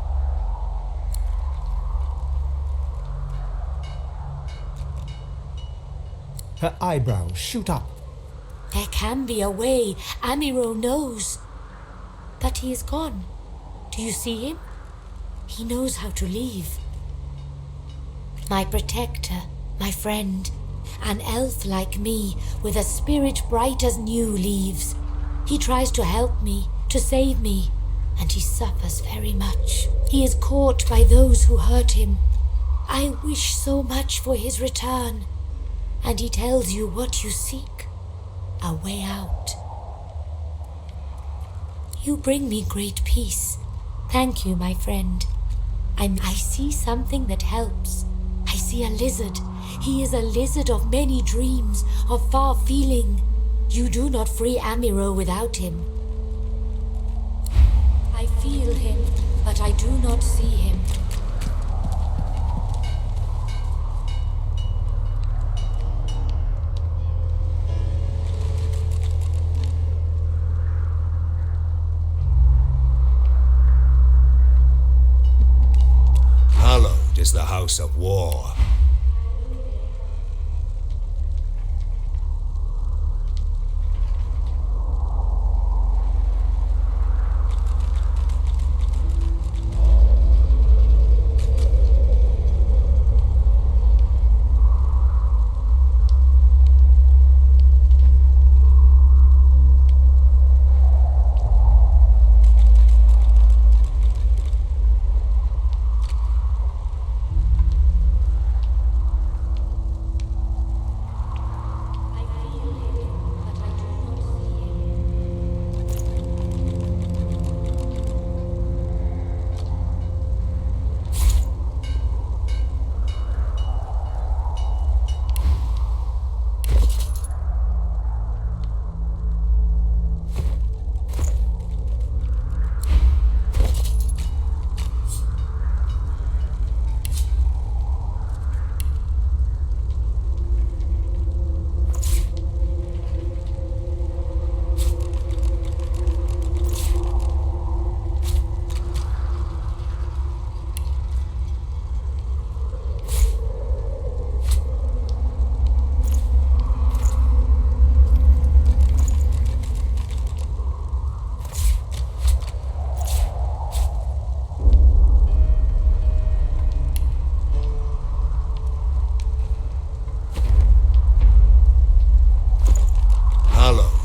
Her eyebrows shoot up. There can be a way. Amiro knows. But he is gone. Do you see him? He knows how to leave. My protector, my friend, an elf like me, with a spirit bright as new leaves. He tries to help me, to save me, and he suffers very much. He is caught by those who hurt him. I wish so much for his return. And he tells you what you seek, a way out. You bring me great peace. Thank you, my friend. I see something that helps. I see a lizard. He is a lizard of many dreams, of far feeling. You do not free Amiro without him. I feel him, but I do not see him. Hallowed is the house of war.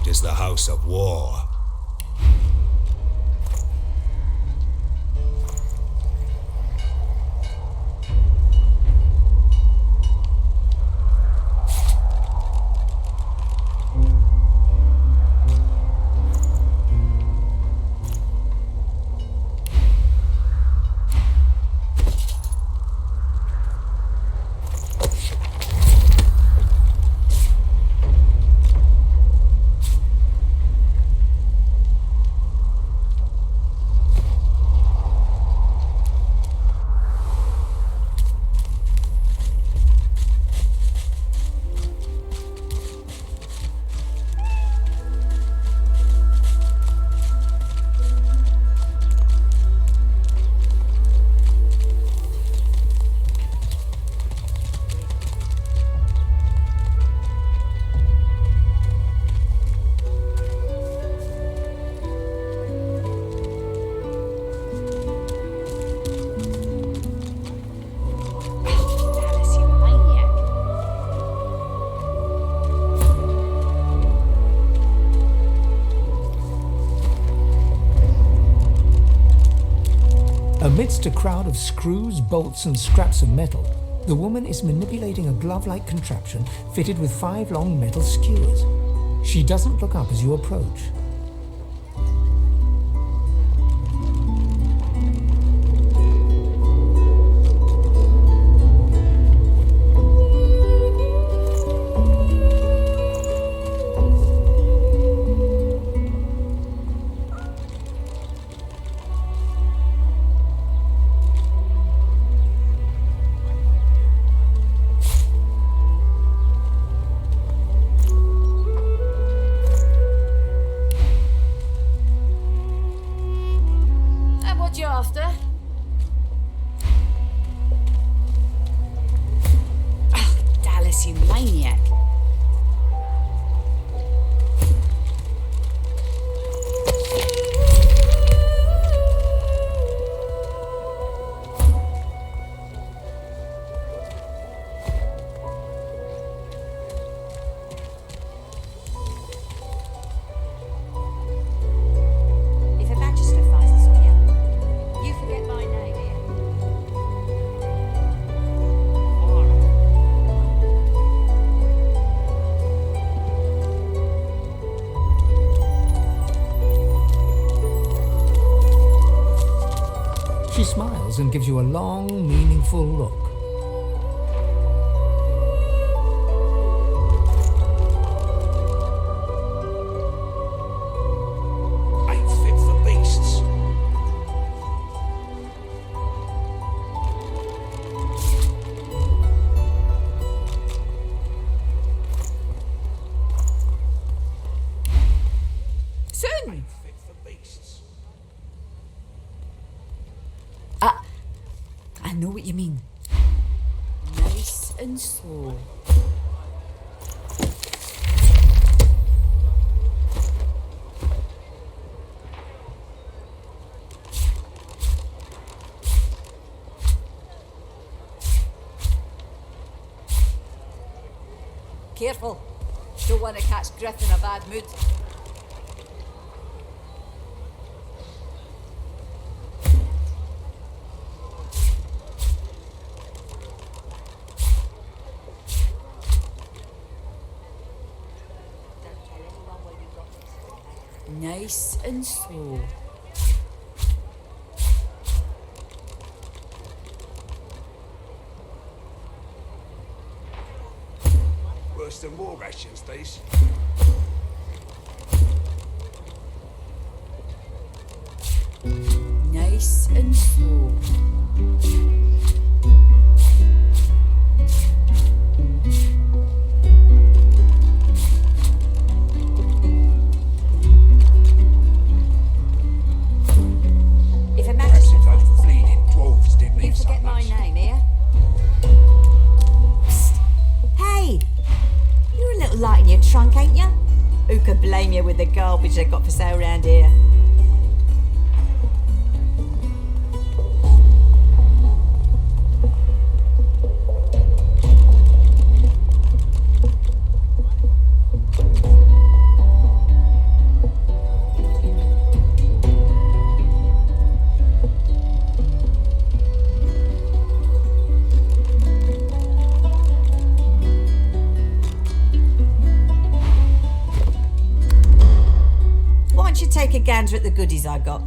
Is the house of war. Amidst a crowd of screws, bolts, and scraps of metal, the woman is manipulating a glove-like contraption fitted with 5 long metal skewers. She doesn't look up as you approach. She smiles and gives you a long, meaningful look. Ain't fit for beasts. Soon! Ain't fit for beasts. I know what you mean. Nice and slow. Careful. Don't want to catch Griff in a bad mood. Nice and slow. Worse than war rations, these. Nice and slow. Trunk, ain't ya? Who could blame you with the garbage they got for sale round here? Take a gander at the goodies I got.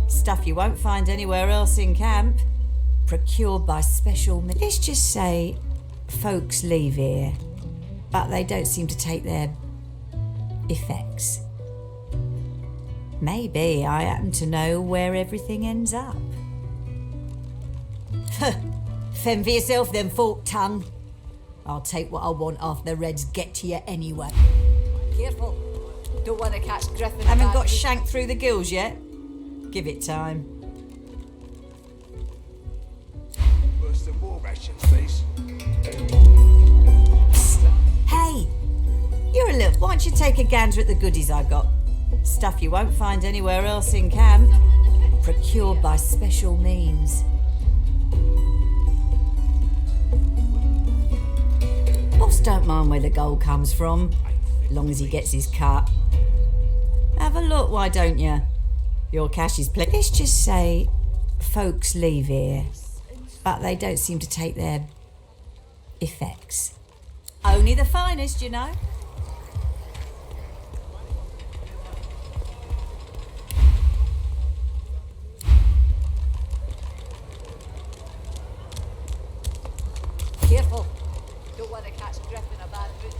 Stuff you won't find anywhere else in camp. Procured by special... Let's just say folks leave here, but they don't seem to take their effects. Maybe I happen to know where everything ends up. Fend for yourself then, fork tongue. I'll take what I want after the Reds get to you anyway. Careful. Don't want to catch Griffin. Haven't got shanked through the gills yet? Give it time. Worse than war rations, these. Hey! You're a little... Why don't you take a gander at the goodies I got? Stuff you won't find anywhere else in camp. Procured by special means. Boss don't mind where the gold comes from, long as he gets his cut. Have a look, why don't you? Your cash is plenty. Let's just say folks leave here, but they don't seem to take their effects. Only the finest, you know. Careful. Don't want to catch Griff in a bad mood.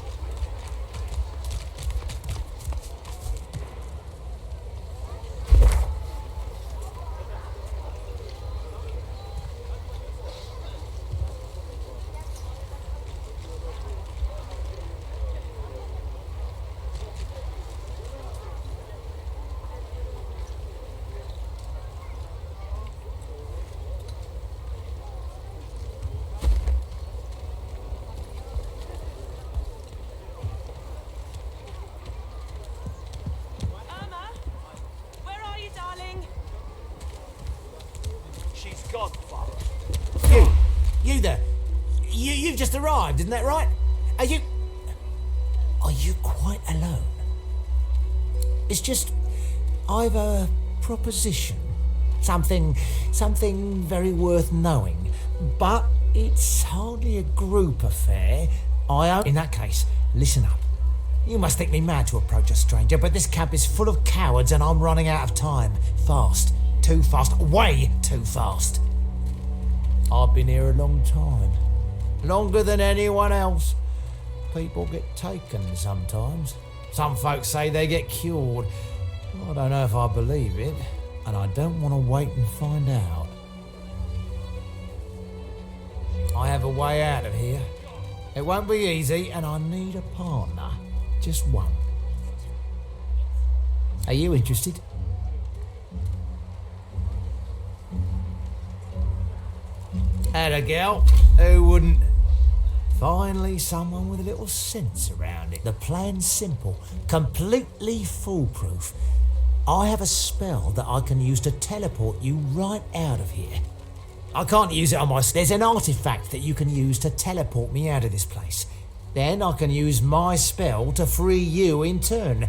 You there. You've just arrived, isn't that right? Are you quite alone? It's just, I've a proposition. Something very worth knowing. But it's hardly a group affair. In that case, listen up. You must think me mad to approach a stranger, but this camp is full of cowards and I'm running out of time. Fast. Too fast. Way too fast. I've been here a long time. Longer than anyone else. People get taken sometimes. Some folks say they get cured. I don't know if I believe it, and I don't want to wait and find out. I have a way out of here. It won't be easy, and I need a partner. Just one. Are you interested? Atta girl, who wouldn't? Finally, someone with a little sense around it. The plan's simple, completely foolproof. I have a spell that I can use to teleport you right out of here. I can't use it on my... There's an artifact that you can use to teleport me out of this place. Then I can use my spell to free you in turn.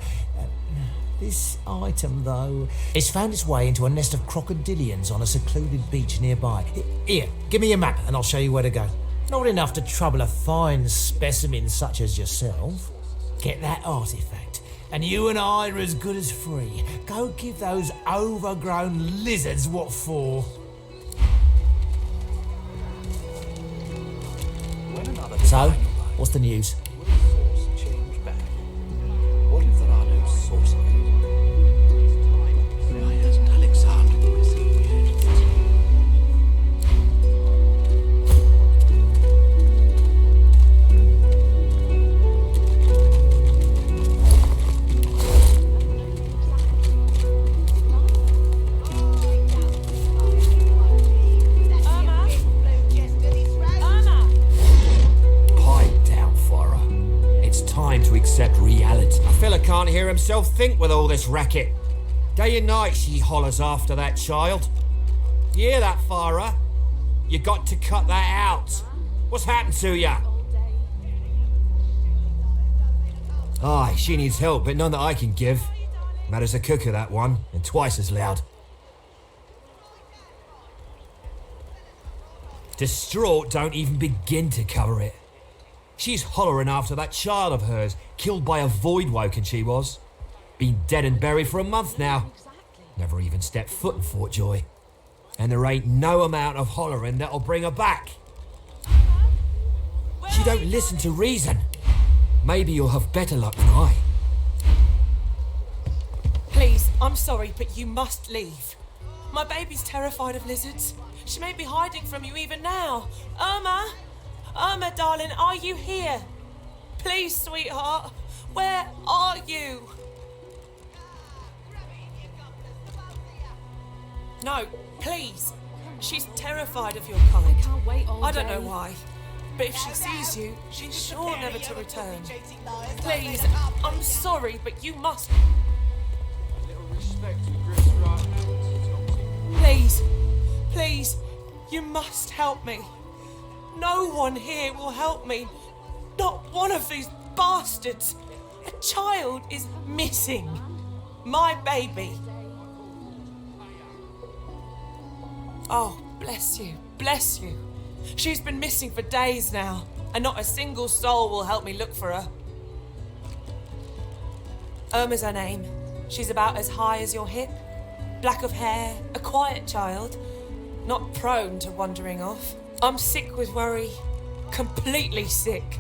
This item, though, it's found its way into a nest of crocodilians on a secluded beach nearby. Here, give me a map and I'll show you where to go. Not enough to trouble a fine specimen such as yourself. Get that artifact, and you and I are as good as free. Go give those overgrown lizards what for. So, what's the news? What if there are no sources? Why hasn't Alexander received it? Pipe down, Farah. It's time to accept reality. A fella can't hear himself think with all this racket. Day and night she hollers after that child. You hear that, Farah? You got to cut that out. What's happened to ya? Aye, she needs help, but none that I can give. Mad as a cooker, that one, and twice as loud. Distraught don't even begin to cover it. She's hollering after that child of hers, killed by a void woken she was. Been dead and buried for a month now. Never even stepped foot in Fort Joy. And there ain't no amount of hollering that'll bring her back. She don't listen to reason. Maybe you'll have better luck than I. Please, I'm sorry, but you must leave. My baby's terrified of lizards. She may be hiding from you even now. Irma! Irma, darling, are you here? Please, sweetheart, where are you? No, please. She's terrified of your kind. I can't wait all I don't day. know why. But if she sees you, she's sure never to return. Please, I'm sorry, but you must. Please, please, you must help me. No one here will help me. Not one of these bastards. A child is missing. My baby. Oh, bless you, bless you. She's been missing for days now, and not a single soul will help me look for her. Irma's her name. She's about as high as your hip, black of hair, a quiet child, not prone to wandering off. I'm sick with worry, completely sick.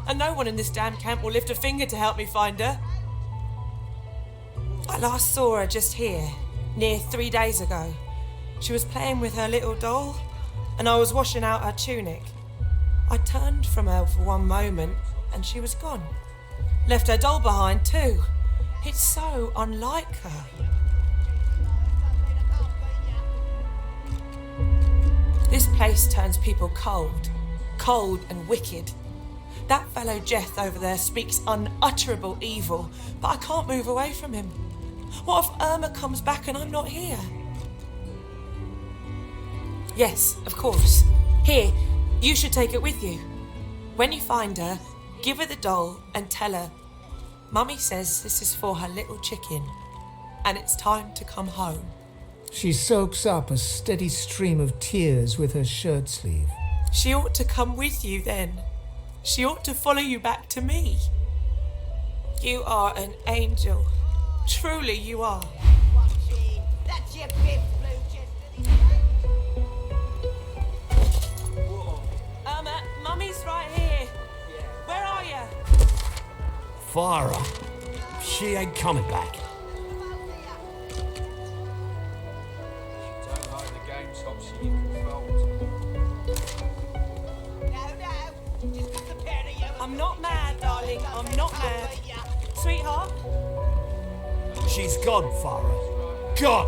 And no one in this damn camp will lift a finger to help me find her. I last saw her just here, near 3 days ago. She was playing with her little doll, and I was washing out her tunic. I turned from her for one moment, and she was gone. Left her doll behind too. It's so unlike her. This place turns people cold and wicked. That fellow Jeth over there speaks unutterable evil, but I can't move away from him. What if Irma comes back and I'm not here? Yes, of course. Here, you should take it with you. When you find her, give her the doll and tell her, Mummy says this is for her little chicken, and it's time to come home. She soaks up a steady stream of tears with her shirt sleeve. She ought to come with you then. She ought to follow you back to me. You are an angel. Truly you are. That's your fifth Irma, Mummy's right here. Where are you? Farah. She ain't coming back. Don't like the game, Topsy, you can fold. I'm not mad, darling. I'm not mad. Sweetheart? She's gone, Farah. Gone!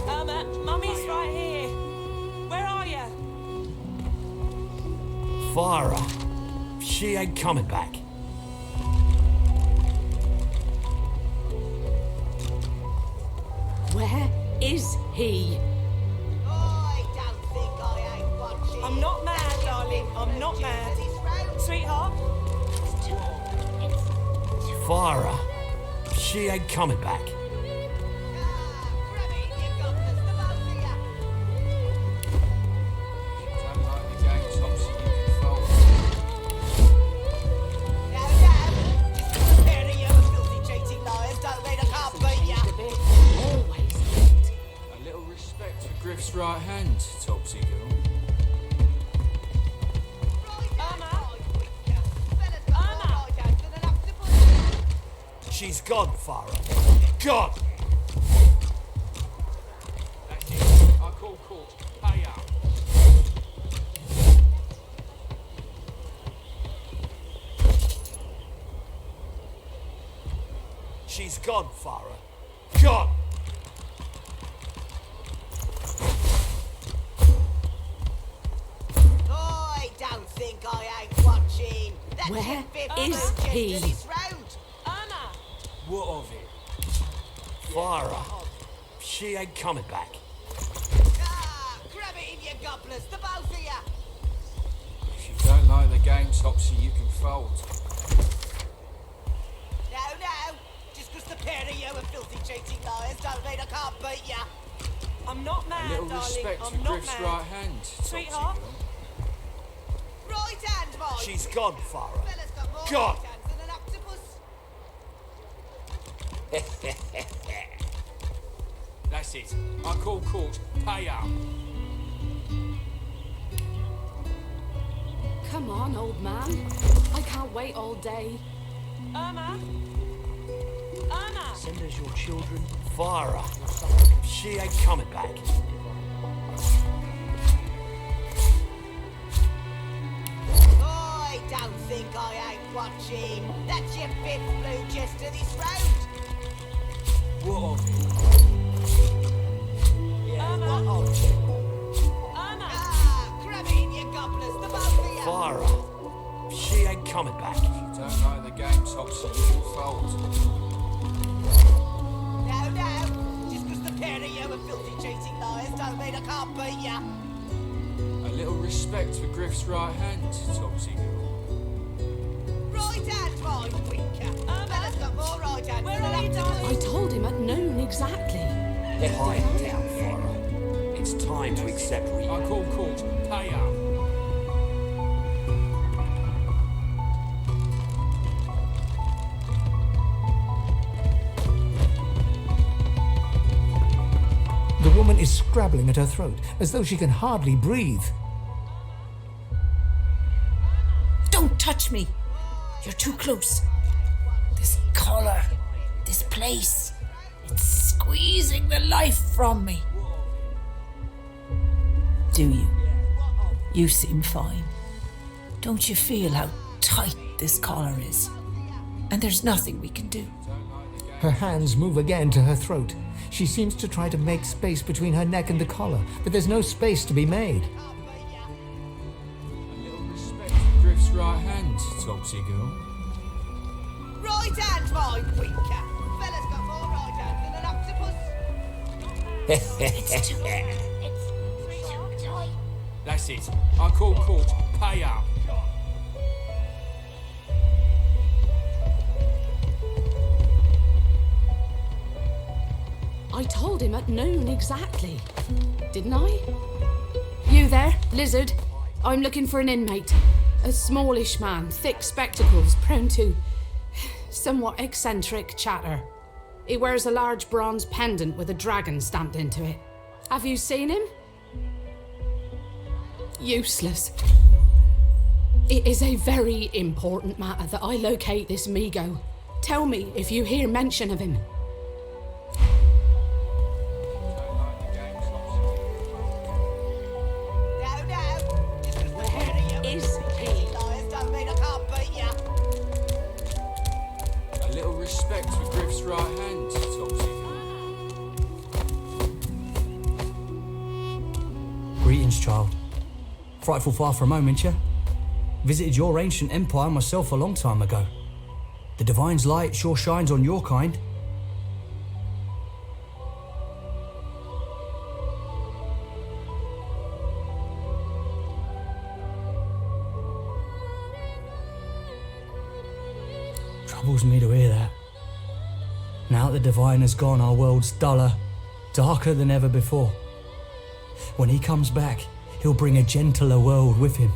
Irma, Mummy's right here. Where are you? Farah. She ain't coming back. Where is he? I'm not mad, darling. I'm not mad. Sweetheart? Farah. She ain't coming back. Don't like the game, Topsy, you can fold. A little respect for Griff's right hand, Topsy girl. She's gone, Farah. Gone! That's it. I call court. Pay up. She's gone, Farah. Gone! I don't think I ain't watching. That's Where your fifth is blue he? just to this road. What of it? Farah. She ain't coming back. Grab it in your gobblers, the both of you. If you don't like the game, Topsy, you can fold. No. Just because the pair of you are filthy cheating liars don't mean I can't beat you. I'm not A mad, little darling. respect I'm for not Griff's mad. right hand, Topsy Sweetheart? girl. Right hand, boy. She's gone, Farah. Fella's got more Gone! right hands than an octopus. That's it. I call court. Pay up. Come on, old man. I can't wait all day. Irma? Send us your children. Farah. She ain't coming back. I don't think I ain't watching. That's your fifth blue just to this road. What of it? Grab it in your gobblers, the both of you. Farah. She ain't coming back. If you don't like the game, Topsy, you can fold. No. Just because the pair of you are filthy cheating liars don't mean I can't beat you. A little respect for Griff's right hand, Topsy girl. Right hand, my winker. Bella's got more right hand. Where are you, darling? I told him at noon exactly. Quiet down, Farah. It's time to accept I call court. Pay up. The woman is scrabbling at her throat, as though she can hardly breathe. Don't touch me. You're too close. This collar, this place, it's squeezing the life from me. Do you? You seem fine. Don't you feel how tight this collar is? And there's nothing we can do. Her hands move again to her throat. She seems to try to make space between her neck and the collar, but there's no space to be made. A little respect for Griff's right hand, Topsy girl. Right hand, my winker. Bella's got more right hands than an octopus. It's too That's it. I call court. Pay up. I told him at noon exactly. Didn't I? You there, lizard? I'm looking for an inmate. A smallish man, thick spectacles, prone to somewhat eccentric chatter. He wears a large bronze pendant with a dragon stamped into it. Have you seen him? Useless. It is a very important matter that I locate this Migo. Tell me if you hear mention of him. A little respect for Griff's right hand, Topsy girl. Greetings, child. Frightful far from home, ain't ya? Visited your ancient empire myself a long time ago. The Divine's light sure shines on your kind. Troubles me to hear that. Now that the Divine has gone, our world's duller, darker than ever before. When he comes back, he'll bring a gentler world with him.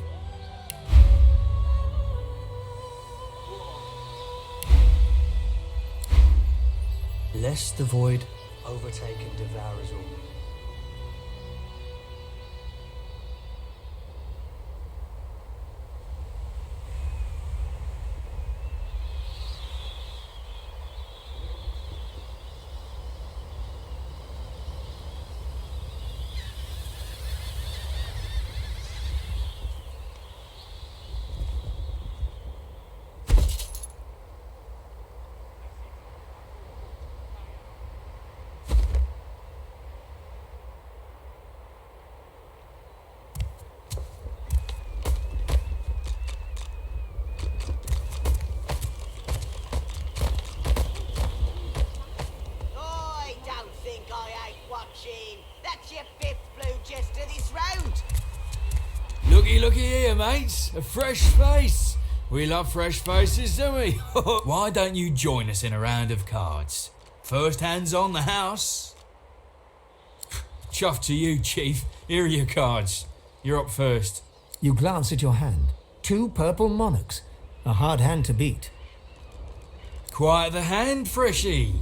Lest the void overtake and devour us all. Looky here, mates. A fresh face. We love fresh faces, don't we? Why don't you join us in a round of cards? First hands on the house. Chuff to you, Chief. Here are your cards. You're up first. You glance at your hand. 2 purple monarchs. A hard hand to beat. Quite the hand, Freshie.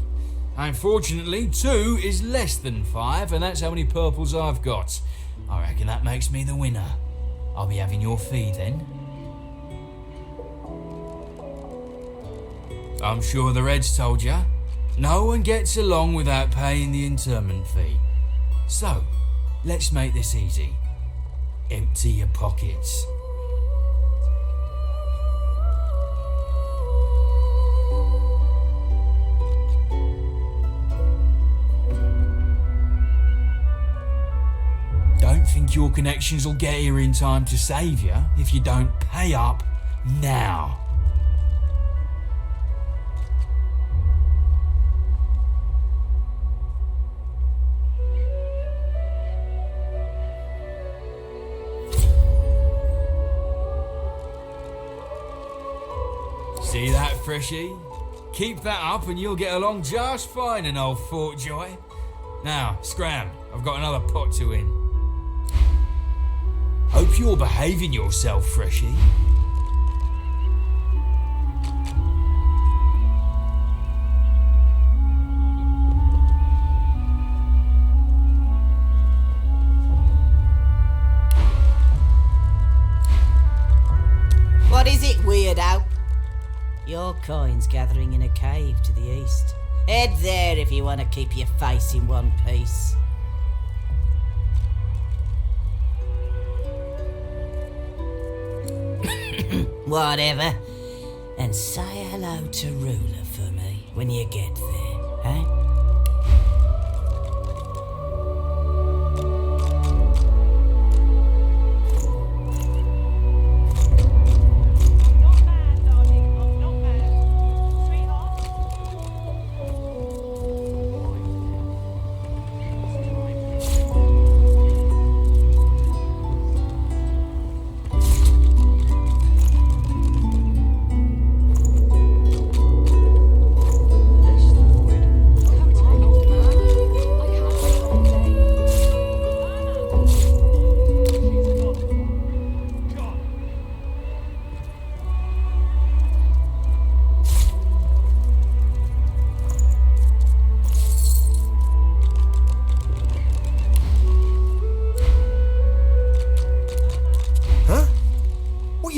Unfortunately, 2 is less than 5, and that's how many purples I've got. I reckon that makes me the winner. I'll be having your fee then. I'm sure the Reds told ya. No one gets along without paying the interment fee. So, let's make this easy. Empty your pockets. Don't think your connections will get here in time to save you if you don't pay up now. See that, Freshie? Keep that up and you'll get along just fine in old Fort Joy. Now, scram, I've got another pot to win. Hope you're behaving yourself, Freshie. What is it, weirdo? Your coin's gathering in a cave to the east. Head there if you want to keep your face in one piece. Whatever. And say hello to Ruler for me when you get there, eh?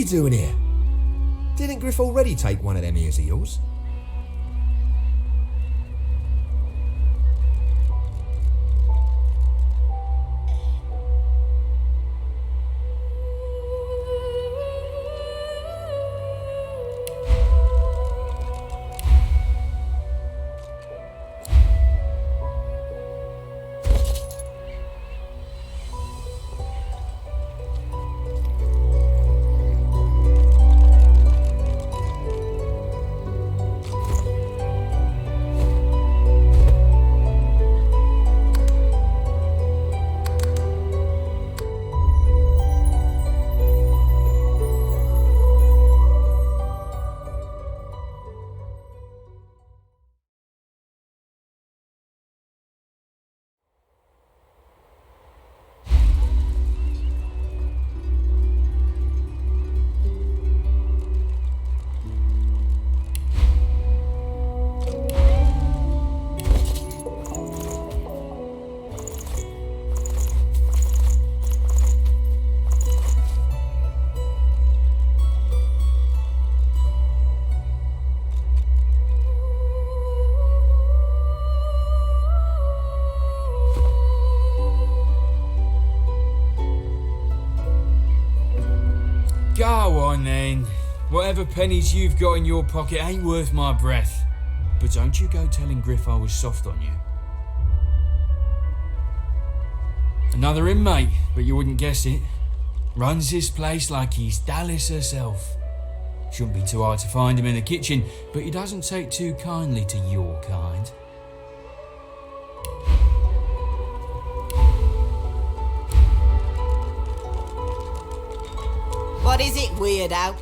Doing here? Didn't Griff already take one of them ears of yours? Go on then. Whatever pennies you've got in your pocket ain't worth my breath. But don't you go telling Griff I was soft on you. Another inmate, but you wouldn't guess it. Runs this place like he's Dallas herself. Shouldn't be too hard to find him in the kitchen, but he doesn't take too kindly to your kind. What is it, weirdo?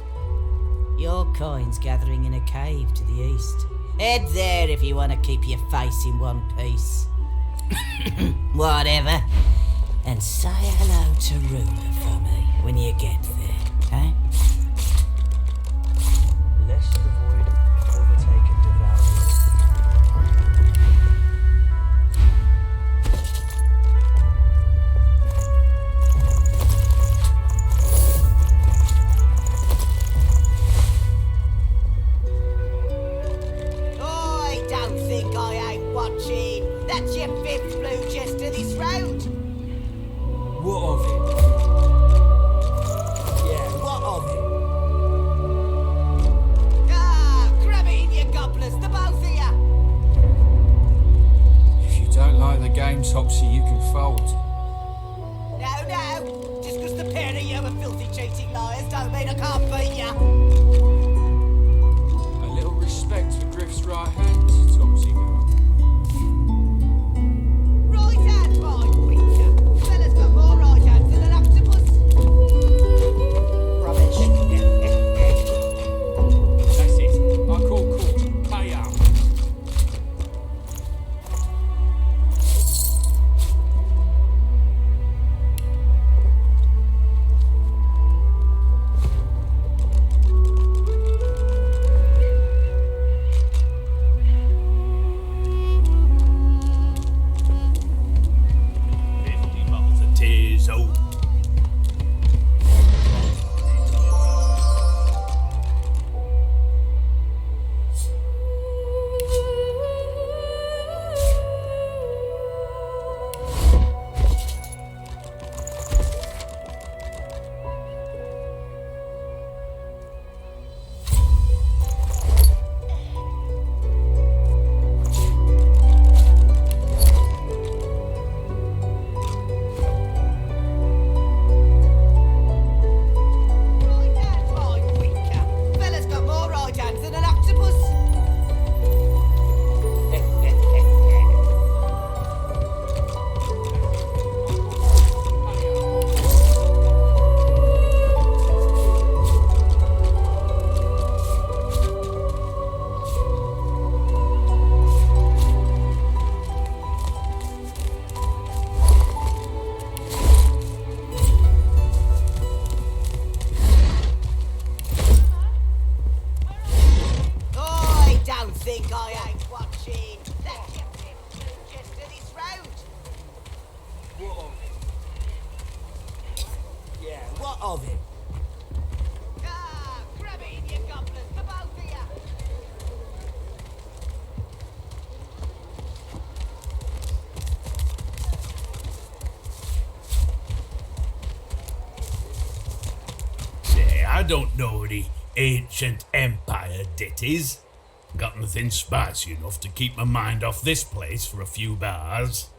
Your coin's gathering in a cave to the east. Head there if you want to keep your face in one piece. Whatever. And say hello to Ruler for me when you get there, eh? Lest the void overtake and devour I don't think I ain't watching. That's your fifth blue chest to this road. What of it? Yeah, what of it? Ah, grab it in your gobblers, the both of you. If you don't like the game, Topsy, you can fold. No, just because the pair of you are filthy cheating liars don't mean I can't beat you. A little respect for Griff's right hand, Topsy girl. Right hand, my winker. Fella's got more right hands than an octopus. Rubbish. That's it. lot of him. Say, I don't know any ancient empire ditties. Got nothing spicy enough to keep my mind off this place for a few bars.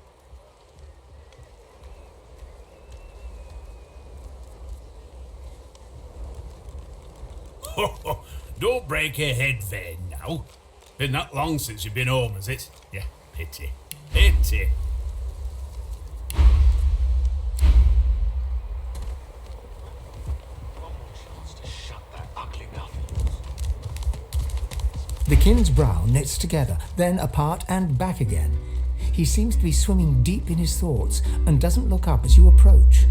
Don't break your head, Fane, now. Been that long since you've been home, has it? Yeah, pity. Pity. The kin's brow knits together, then apart and back again. He seems to be swimming deep in his thoughts and doesn't look up as you approach.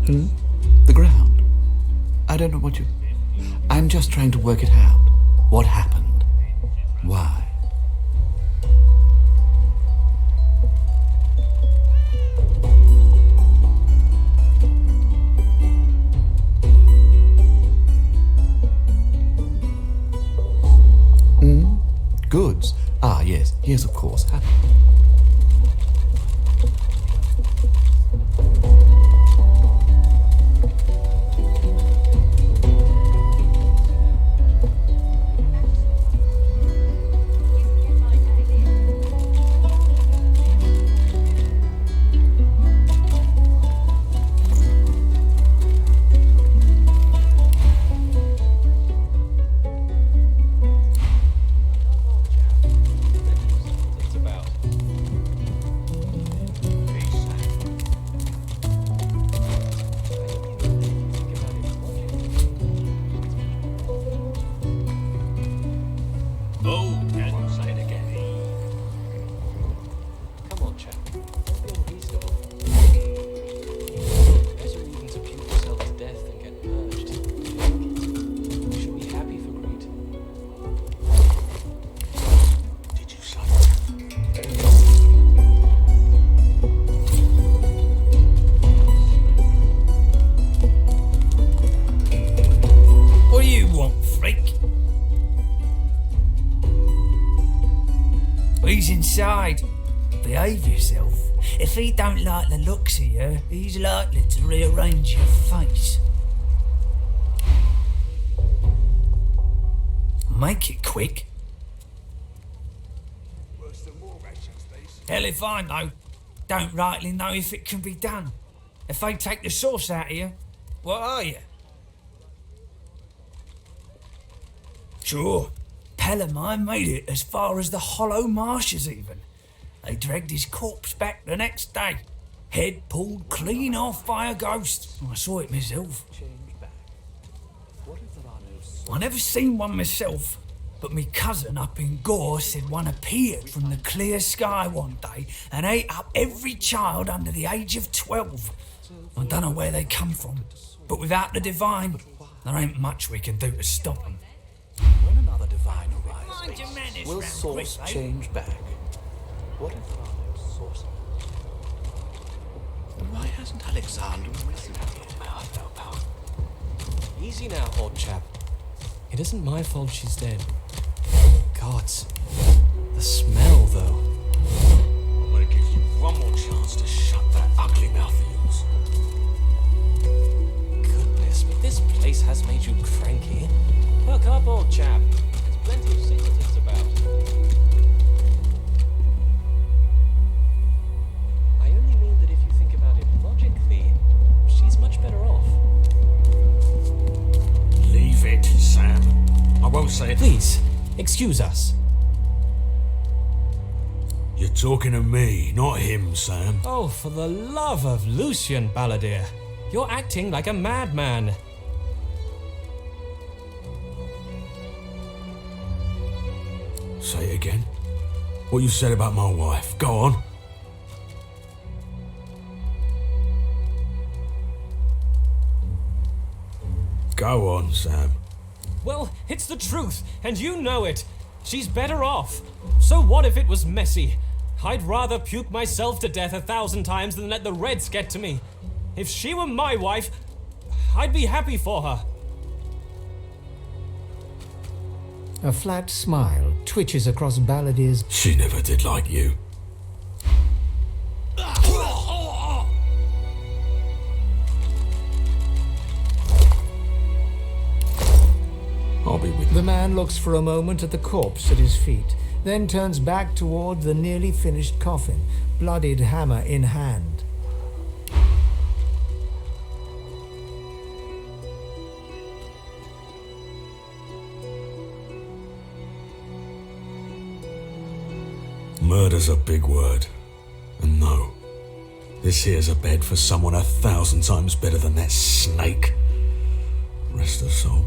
The ground. I don't know what you... I'm just trying to work it out. What happened? Why? Goods. Ah, yes. Yes, of course. He's inside. Behave yourself. If he don't like the looks of you, he's likely to rearrange your face. Make it quick. Hell if I know. Don't rightly know if it can be done. If they take the sauce out of you, what are you? Sure. Pal of mine made it as far as the hollow marshes even. They dragged his corpse back the next day. Head pulled clean off by a ghost. I saw it myself. I never seen one myself, but me cousin up in Gore said one appeared from the clear sky one day and ate up every child under the age of 12. I don't know where they come from, but without the divine, there ain't much we can do to stop them. When another divine arrives, will source change back? What if there are no sources? And why hasn't Alexander risen yet? Power. Easy now, old chap. It isn't my fault she's dead. Gods. The smell, though. I'm gonna give you one more chance to shut that ugly mouth of yours. Goodness, but this place has made you cranky. Perk up, old chap. There's plenty of secrets about. I only mean that if you think about it logically, she's much better off. Leave it, Sam. I won't say it. Please, excuse us. You're talking to me, not him, Sam. Oh, for the love of Lucian, Balladeer. You're acting like a madman. Say it again. What you said about my wife. Go on. Go on, Sam. Well, it's the truth, and you know it. She's better off. So what if it was messy? I'd rather puke myself to death 1,000 times than let the Reds get to me. If she were my wife, I'd be happy for her. A flat smile twitches across Balladier's. She never did like you. I'll be with you. The man looks for a moment at the corpse at his feet, then turns back toward the nearly finished coffin, bloodied hammer in hand. Murder's a big word. And no, this here's a bed for someone 1,000 times better than that snake. Rest her soul.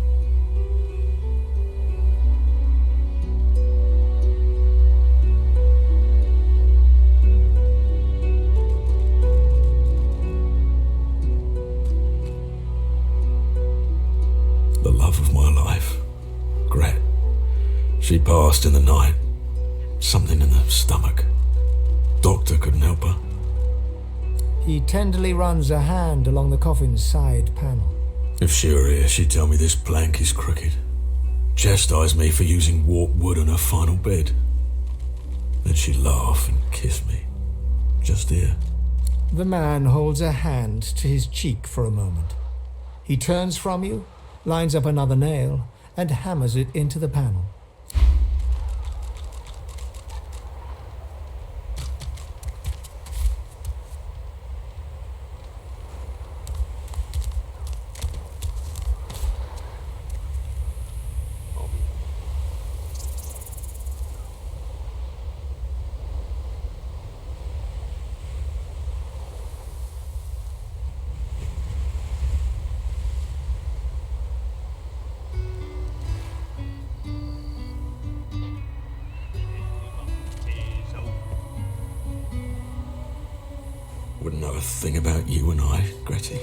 The love of my life, Gret. She passed in the night. Something in the stomach. Doctor couldn't help her. He tenderly runs a hand along the coffin's side panel. If she were here, she'd tell me this plank is crooked. Chastise me for using warped wood on her final bed. Then she'd laugh and kiss me. Just here. The man holds a hand to his cheek for a moment. He turns from you, lines up another nail, and hammers it into the panel. Wouldn't know a thing about you and I, Gretty.